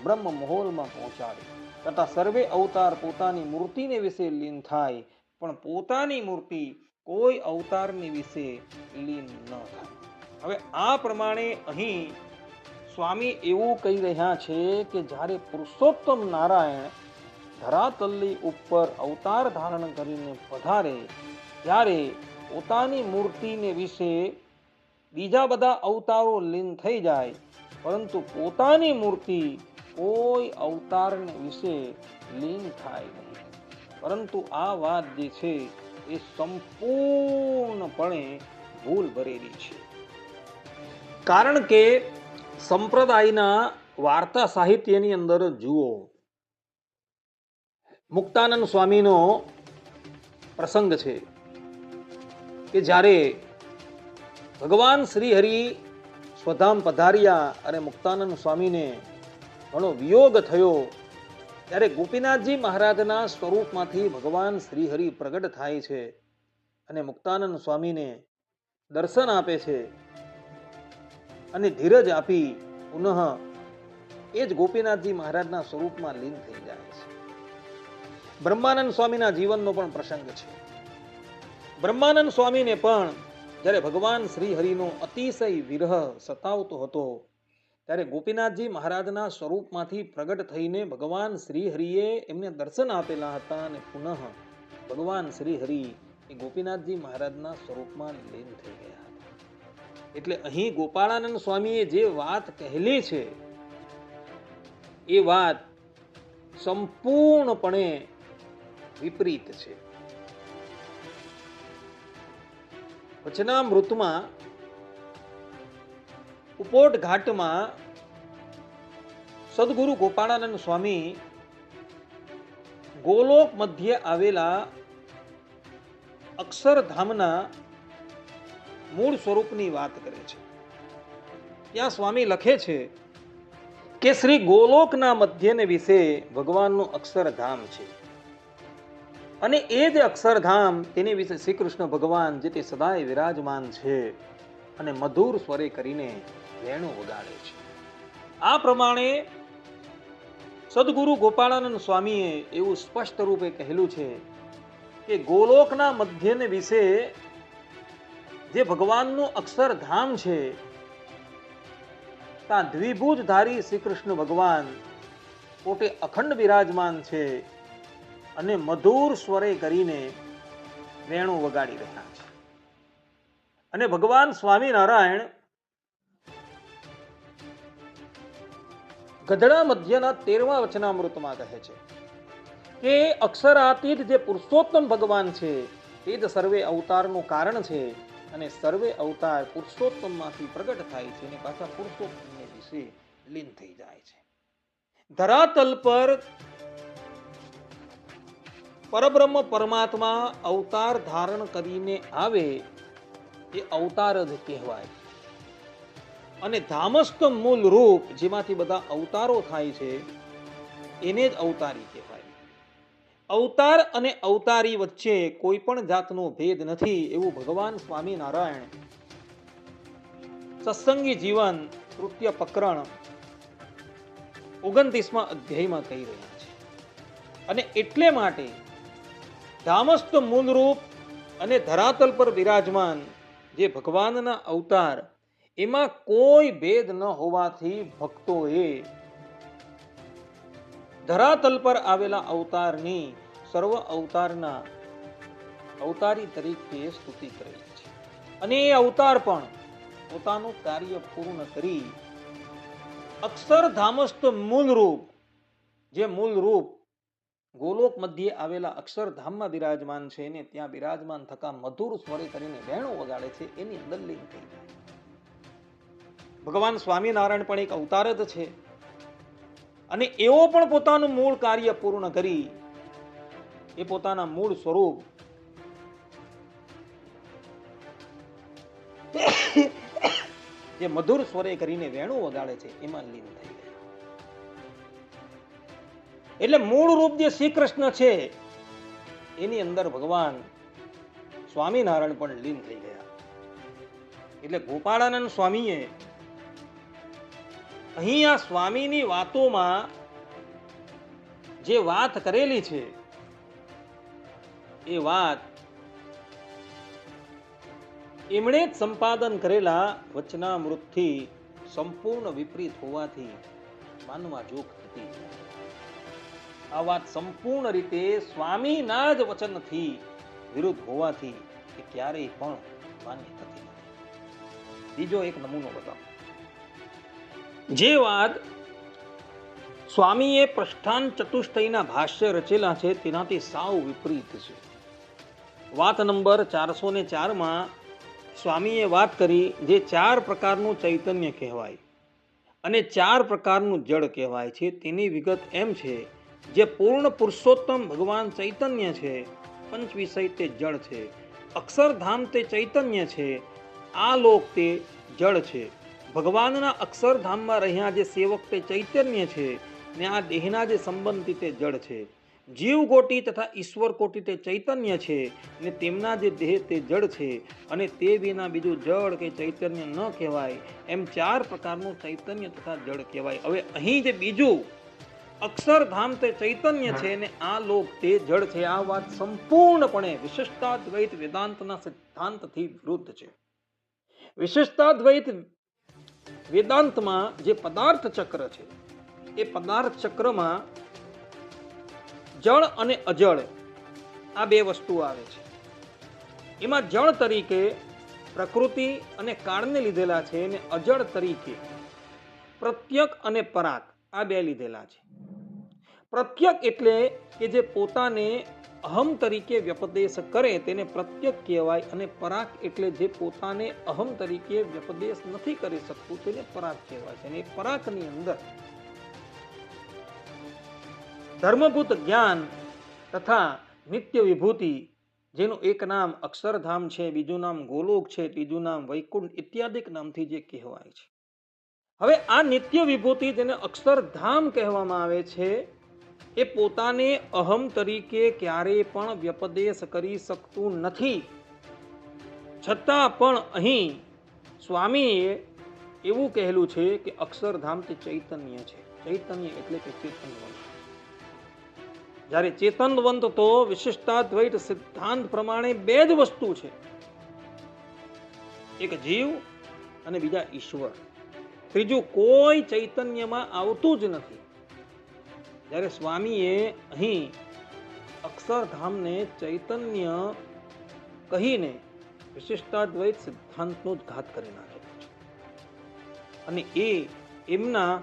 બ્રહ્મ મહોલમાં પહોંચાડે તથા સર્વે અવતાર પોતાની મૂર્તિને વિશે લીન થાય, પણ પોતાની મૂર્તિ કોઈ અવતારની વિશે લીન ન થાય. હવે આ પ્રમાણે અહીં સ્વામી એવું કહી રહ્યા છે કે જ્યારે પુરુષોત્તમ નારાયણ ધરાતલની ઉપર અવતાર ધારણ કરીને પધારે ત્યારે પોતાની મૂર્તિને વિશે બીજા બધા અવતારો લીન થઈ જાય, પરંતુ પોતાની મૂર્તિ કોઈ અવતારને વિશે લીન થાય નહીં. પરંતુ આ વાત જે છે એ સંપૂર્ણપણે ભૂલ ભરેલી છે. કારણ કે સંપ્રદાયના વાર્તા સાહિત્યની અંદર જુઓ, મુક્તાનંદ સ્વામીનો પ્રસંગ છે કે જ્યારે ભગવાન શ્રી હરિ સ્વધામ પધાર્યા અને મુક્તાનંદ સ્વામીને ઘણો વિયોગ થયો ત્યારે ગોપીનાથજી મહારાજના સ્વરૂપમાંથી ભગવાન શ્રી હરિ પ્રગટ થાય છે અને મુક્તાનંદ સ્વામીને દર્શન આપે છે અને ધીરજ આપી પુનઃ એ જ ગોપીનાથજી મહારાજના સ્વરૂપમાં લીન થઈ જાય છે. બ્રહ્માનંદ સ્વામીના જીવનનો પણ પ્રસંગ છે. બ્રહ્માનંદ સ્વામીને પણ જ્યારે ભગવાન શ્રી હરિનો અતિશય વિરહ સતાવતો હતો ત્યારે ગોપીનાથજી મહારાજના સ્વરૂપમાંથી પ્રગટ થઈને ભગવાન શ્રી હરિએ એમને દર્શન આપેલા હતા અને પુનઃ ભગવાન શ્રી હરિ એ ગોપીનાથજી મહારાજના સ્વરૂપમાં લીન થઈ ગયા હતા. એટલે અહીં ગોપાળાનંદ સ્વામીએ જે વાત કહેલી છે એ વાત સંપૂર્ણપણે વિપરીત છે. વચનામૃતમાં ઉપોટ ઘાટમાં સદગુરુ ગોપાળાનંદ સ્વામી ગોલોક મધ્ય આવેલા અક્ષરધામના મૂળ સ્વરૂપની વાત કરે છે. ત્યાં સ્વામી લખે છે કે શ્રી ગોલોકના મધ્યને વિશે ભગવાનનું અક્ષરધામ છે અને એ જ અક્ષરધામ તેની વિશે શ્રી કૃષ્ણ ભગવાન જે તે સદાય વિરાજમાન છે અને મધુર સ્વરે કરીને વેણુ વગાડે છે. આ પ્રમાણે સદગુરુ ગોપાળાનંદ સ્વામીએ એવું સ્પષ્ટ રૂપે કહેલું છે કે ગોલોકના મધ્યને વિશે જે ભગવાનનું અક્ષરધામ છે ત્યાં દ્વિભુજધારી શ્રી કૃષ્ણ ભગવાન પોતે અખંડ વિરાજમાન છે અને મધુર સ્વરે કરીને વેણુ વગાડી રહ્યા છે. અને ભગવાન સ્વામિનારાયણ ગઢડા મધ્યના 13મા વચનામૃતમાં કહે છે કે અક્ષરાતીત જે પુરુષોત્તમ ભગવાન છે તે જ સર્વે અવતારનું કારણ છે અને સર્વે અવતાર પુરુષોત્તમમાંથી પ્રગટ થાય છે અને પાછા પુરુષોત્તમને વિશે લીન થઈ જાય છે. ધરાતલ પર પરબ્રહ્મ પરમાત્મા અવતાર ધારણ કરીને આવે એ અવતાર જ કહેવાય અને ધામસ્થ મૂળ રૂપ જેમાંથી બધા અવતારો થાય છે એને જ અવતારી કહેવાય. અવતાર અને અવતારી વચ્ચે કોઈ પણ જાતનો ભેદ નથી એવું ભગવાન સ્વામિનારાયણ સત્સંગી જીવન તૃતીય પ્રકરણ 29મા અધ્યાયમાં કહી રહ્યા છે. અને એટલે માટે ધામસ્થ મૂળરૂપ અને ધરાતલ પર વિરાજમાન જે ભગવાનના અવતાર એમાં કોઈ ભેદ ન હોવાથી ભક્તોએ ધરાતલ પર આવેલા અવતારની સર્વ અવતારના અવતારી તરીકે સ્તુતિ કરેલી છે. અને એ અવતાર પણ પોતાનું કાર્ય પૂર્ણ કરી અક્ષરધામસ્થ મૂળરૂપ જે મૂળરૂપ ગોલોક મધ્યે આવેલા અક્ષરધામમાં બિરાજમાન છે ને ત્યાં બિરાજમાન થતા મધુર સ્વરે કરીને વેણુ વગાડે છે એની અંદર લીન થઈ જાય. ભગવાન સ્વામિનારાયણ પણ એક અવતાર જ છે અને એવો પણ પોતાનું મૂળ કાર્ય પૂર્ણ કરી એ પોતાના મૂળ સ્વરૂપ જે મધુર સ્વરે કરીને વેણુ વગાડે છે એમાં લીન થઈ ગયા. એટલે મૂળ રૂપ જે શ્રી કૃષ્ણ છે એની અંદર ભગવાન સ્વામિનારાયણ પણ લીન થઈ ગયા. એટલે ગોપાળાનંદ સ્વામીએ અહીંયા સ્વામીની વાતોમાં જે વાત કરેલી છે એ વાત એમણે જ સંપાદન કરેલા વચનામૃતથી સંપૂર્ણ વિપરીત હોવાથી માનવા જોગ હતી. આ વાત સંપૂર્ણ રીતે સ્વામીના જ વચનથી વિરુદ્ધ હોવાથી એ ક્યારેય પણ માન્ય થતી નથી. બીજો એક નમૂનો બતાવો. જે વાત સ્વામીએ પ્રસ્થાન ચતુષ્ટયના ભાષ્ય રચેલા છે તેનાથી સાવ વિપરીત છે. વાત નંબર 404 સ્વામીએ વાત કરી જે 4 પ્રકારનું ચૈતન્ય કહેવાય અને 4 પ્રકારનું જળ કહેવાય છે તેની વિગત એમ છે જે પૂર્ણ પુરુષોત્તમ ભગવાન ચૈતન્ય છે, પંચ વિષય તે જળ છે, અક્ષરધામ તે ચૈતન્ય છે, આ લોક તે જળ છે, ભગવાનના અક્ષરધામમાં રહ્યા જે સેવક તે ચૈતન્ય છે ને આ દેહના જે સંબંધી તે જળ છે, જીવ કોટી તથા ઈશ્વર કોટી તે ચૈતન્ય છે ને તેમના જે દેહ તે જળ છે અને તે વિના બીજું જળ કે ચૈતન્ય ન કહેવાય. એમ 4 પ્રકારનું ચૈતન્ય તથા જળ કહેવાય. હવે અહીં જે બીજું અક્ષરધામ તે ચૈતન્ય છે ને આ લોક તે જળ છે, આ વાત સંપૂર્ણપણે વિશિષ્ટાદ્વૈત વેદાંતના સિદ્ધાંતથી વિરુદ્ધ છે. વિશિષ્ટાદ્વૈત વેદાંતમાં જે પદાર્થ ચક્ર છે એ પદાર્થ ચક્રમાં જળ અને અજળ આ 2 વસ્તુ આવે છે. એમાં જળ તરીકે પ્રકૃતિ અને કાળને લીધેલા છે અને અજળ તરીકે પ્રત્યક અને પરાક આ 2 લીધેલા છે. પ્રત્યક એટલે કે જે પોતાને અહમ તરીકે વ્યપદેશ કરે તેને પ્રત્યક કહેવાય અને પરાક એટલે જે પોતાને અહમ તરીકે વ્યપદેશ નથી કરી શકતું તેને પરાક કહેવાય છે. અને પરાકની અંદર ધર્મભૂત જ્ઞાન તથા નિત્ય વિભૂતિ જેનું એક નામ અક્ષરધામ છે, બીજું નામ ગોલોક છે, ત્રીજું નામ વૈકુંઠ ઇત્યાદિક નામથી જે કહેવાય છે. હવે આ નિત્ય વિભૂતિ જેને અક્ષરધામ કહેવામાં આવે છે એ પોતાને અહમ તરીકે ક્યારેય પણ વ્યપદેશ કરી શકતું નથી. છતાં પણ અહીં સ્વામીએ એવું કહેલું છે કે અક્ષરધામ તે ચૈતન્ય છે. ચૈતન્ય એટલે કે ચેતનવંત. જ્યારે ચેતનવંત તો વિશિષ્ટાદ્વૈત સિદ્ધાંત પ્રમાણે 2 જ વસ્તુ છે, એક જીવ અને બીજા ઈશ્વર. ત્રીજું કોઈ ચૈતન્યમાં આવતું જ નથી. જ્યારે સ્વામીએ અહીં અક્ષરધામને ચૈતન્ય કહીને વિશિષ્ટાદ્વૈત સિદ્ધાંતનો જ ઘાત કરી નાખ્યો છે. અને એ એમના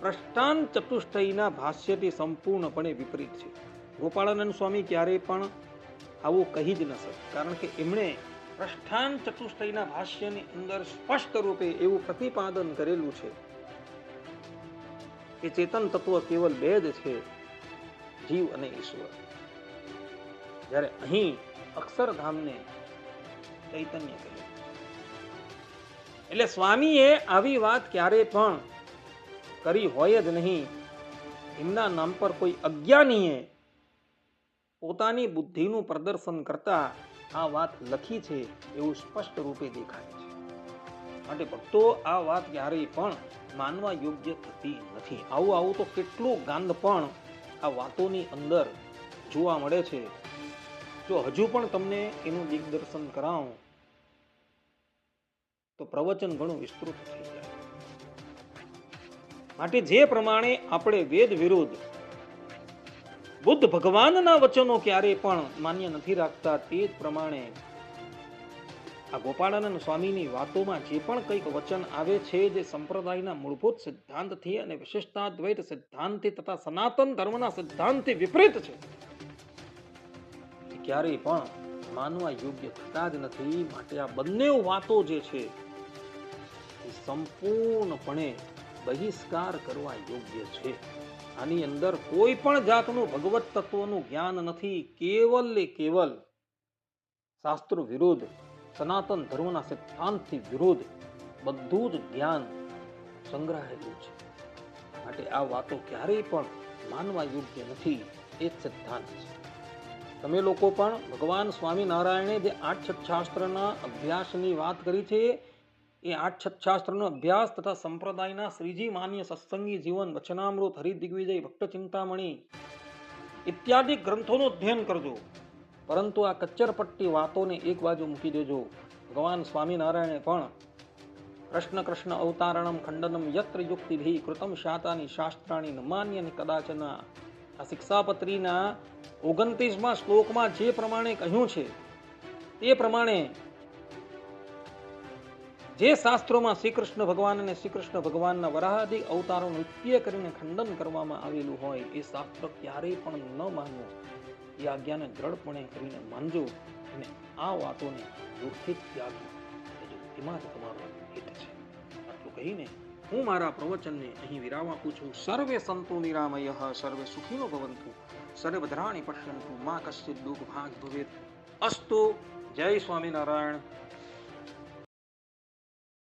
પ્રસ્થાન ચતુષ્ટયના ભાષ્યથી સંપૂર્ણપણે વિપરીત છે. ગોપાળાનંદ સ્વામી ક્યારેય પણ આવું કહી જ ન શકે, કારણ કે એમણે પ્રસ્થાન ચતુષ્ટયના ભાષ્યની અંદર સ્પષ્ટ રૂપે એવું પ્રતિપાદન કરેલું છે કે ચેતન તત્વ કેવલ 2 જ છે, જીવ અને ઈશ્વર. જ્યારે અહીં અક્ષરધામને ચૈતન્ય કહ્યું. એટલે સ્વામીએ આવી વાત ક્યારેય પણ કરી હોય જ નહીં. એમના નામ પર કોઈ અજ્ઞાનીએ પોતાની બુદ્ધિનું પ્રદર્શન કરતા આ વાત લખી છે એવું સ્પષ્ટ રૂપે દેખાય છે. માટે ભક્તો આ વાત ક્યારેય પણ માનવા યોગ્ય થતી નથી. આવું તો કેટલું ગાંધ પણ આ વાતોની અંદર જોવા મળે છે. જો હજુ પણ તમને એનું દિગ્દર્શન કરાવું તો પ્રવચન ઘણું વિસ્તૃત થઈ જાય. માટે જે પ્રમાણે આપણે વેદ વિરુદ્ધ બુદ્ધ ભગવાનના વચનો ક્યારેય પણ માન્ય નથી રાખતા, તે જ પ્રમાણે આ ગોપાળાનંદ સ્વામીની વાતોમાં જે પણ કંઈક વચન આવે છે જે સંપ્રદાયના મૂળભૂત સિદ્ધાંતથી અને વિશિષ્ટાદ્વૈત સિદ્ધાંતથી તથા સનાતન ધર્મના સિદ્ધાંતથી વિપરીત છે, ક્યારેય પણ માનવા યોગ્ય થતા જ નથી. માટે આ બંને વાતો જે છે સંપૂર્ણપણે બહિષ્કાર કરવા યોગ્ય છે. આની અંદર કોઈ પણ જાતનું ભગવત તત્વનું જ્ઞાન નથી. કેવલ ને કેવલ શાસ્ત્ર વિરુદ્ધ, સનાતન ધર્મના સિદ્ધાંતથી વિરુદ્ધ બધું જ જ્ઞાન સંગ્રહાયેલું છે. માટે આ વાતો ક્યારેય પણ માનવા યોગ્ય નથી. એ જ સિદ્ધાંત છે. તમે લોકો પણ ભગવાન સ્વામિનારાયણે જે 8 છઠ્ઠાસ્ત્રના અભ્યાસની વાત કરી છે, એ 8 છઠ્ઠાસ્ત્રનો અભ્યાસ તથા સંપ્રદાયના શ્રીજી માન્ય સત્સંગી જીવન, વચનામૃત, હરિદિગ્વિજય, ભક્ત ચિંતામણી ઇત્યાદિ ગ્રંથોનું અધ્યયન કરજો. પરંતુ આ કચ્ચરપટ્ટી વાતોને એક બાજુ મૂકી દેજો. ભગવાન સ્વામિનારાયણે પણ કૃષ્ણ અવતારણમ ખંડનમ યત્ર યુક્તિભિ કૃતમ શાતાની શાસ્ત્રાણી ન માન્યની કદાચના, આ શિક્ષાપત્રીના 29મા શ્લોકમાં જે પ્રમાણે કહ્યું છે તે પ્રમાણે જે શાસ્ત્રોમાં શ્રી કૃષ્ણ ભગવાન અને શ્રી કૃષ્ણ ભગવાનના વરાહાદિ અવતારોનું નિત્ય કરીને ખંડન કરવામાં આવેલું હોય એ શાસ્ત્ર ક્યારેય પણ ન માનવું. એ આજ્ઞાને દ્રઢપણે કરીને માનજો અને આ વાતોને દૂરથી ત્યાગી દેજો. એમાં જ તમારો હિત છે. આટલું કહીને હું મારા પ્રવચનને અહીં વિરામ આપું છું. સર્વે સંતો નિરામયઃ, સર્વે સુખીનો ભવંતુ, સર્વે ભદ્રાણિ પશ્યન્તુ, મા કશ્ચિદ દુઃખ ભાગ ભવેત. અસ્તુ. જય સ્વામિનારાયણ.